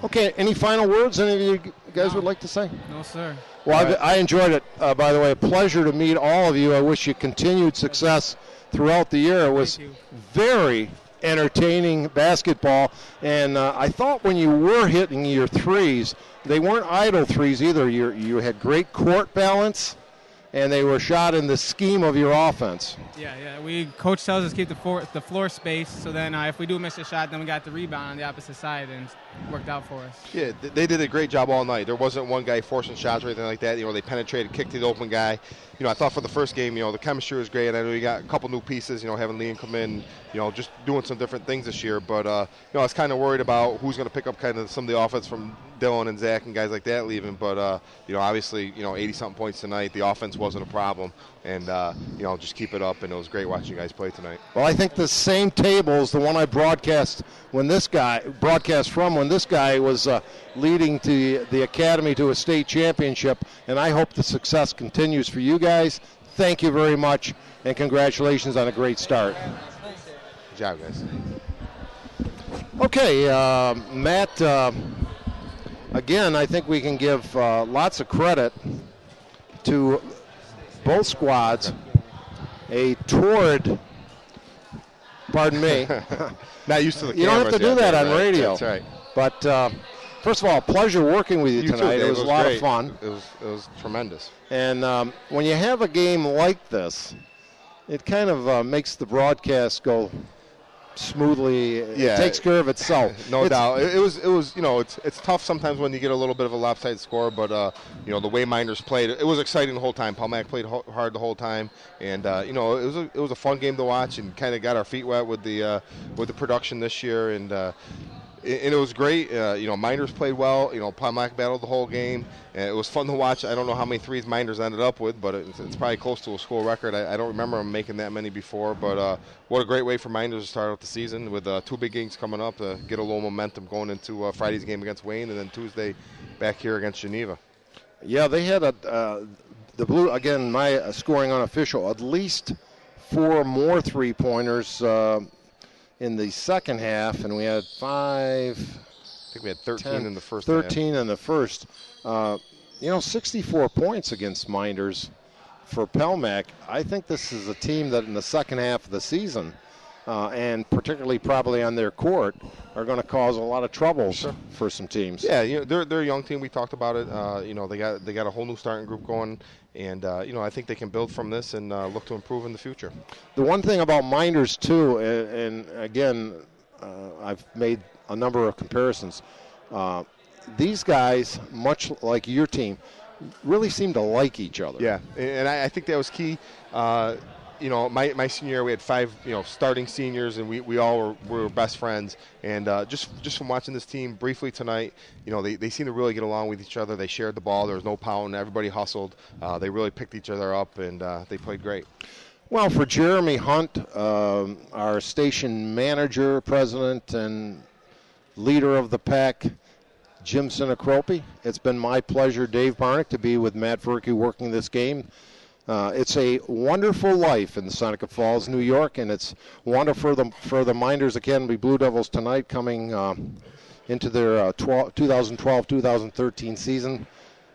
Okay, any final words any of you guys would like to say? No, sir. Well, I enjoyed it, by the way. A pleasure to meet all of you. I wish you continued success throughout the year. It was very entertaining basketball, and I thought when you were hitting your threes, they weren't idle threes either. You had great court balance, and they were shot in the scheme of your offense. Yeah. Coach tells us to keep the floor space, so then if we do miss a shot, then we got the rebound on the opposite side, and it worked out for us. Yeah, they did a great job all night. There wasn't one guy forcing shots or anything like that. They penetrated, kicked to the open guy. I thought for the first game, the chemistry was great. I know you got a couple new pieces, having Liam come in, just doing some different things this year. But, I was kind of worried about who's going to pick up kind of some of the offense from Dylan and Zach and guys like that leaving. But, obviously, 80-something points tonight. The offense wasn't a problem. And, just keep it up. And it was great watching you guys play tonight. Well, I think the same table is the one I broadcast when this guy was leading the academy to a state championship, and I hope the success continues for you guys. Thank you very much, and congratulations on a great start. Good job, guys. Okay, Matt, again, I think we can give lots of credit to both squads. A torrid, pardon me. Not used to the cameras. You don't have to do that on right? radio. That's right. But first of all, pleasure working with you tonight. Too, it was a lot great. of fun. It was tremendous. And when you have a game like this, it kind of makes the broadcast go smoothly. Yeah, it takes care of itself. No doubt. It was. It's tough sometimes when you get a little bit of a lopsided score, but the way Mynderse played, it was exciting the whole time. Palmac played hard the whole time, and it was a fun game to watch, and kind of got our feet wet with the production this year, and it was great. Mynderse played well. Palmac battled the whole game. And it was fun to watch. I don't know how many threes Mynderse ended up with, but it's probably close to a school record. I don't remember them making that many before, but what a great way for Mynderse to start out the season with 2 big games coming up to get a little momentum going into Friday's game against Wayne, and then Tuesday back here against Geneva. Yeah, they had the Blue, again, my scoring unofficial, at least 4 more three-pointers in the second half, and we had 5. I think we had 13 in the first. 13 in the first. 64 points against Mynderse for Palmac. I think this is a team that in the second half of the season, and particularly probably on their court, are going to cause a lot of troubles for some teams. Yeah, they're a young team. We talked about it. They got a whole new starting group going, and I think they can build from this and look to improve in the future. The one thing about Mynderse too, and again, I've made a number of comparisons. These guys, much like your team, really seem to like each other. Yeah, and I think that was key. My senior year, we had 5 starting seniors, and we all were best friends. And just from watching this team briefly tonight, they seem to really get along with each other. They shared the ball. There was no pounding. Everybody hustled. They really picked each other up, and they played great. Well, for Jeremy Hunt, our station manager, president, and leader of the pack, Jim Sinacropi, it's been my pleasure, Dave Barnick, to be with Matt Verkey working this game. It's a wonderful life in Seneca Falls, New York, and it's wonderful for the Mynderse Academy Blue Devils tonight coming into their 2012-2013 season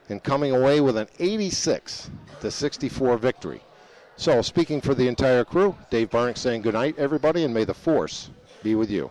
and coming away with an 86-64 victory. So, speaking for the entire crew, Dave Barnick saying good night, everybody, and may the force be with you.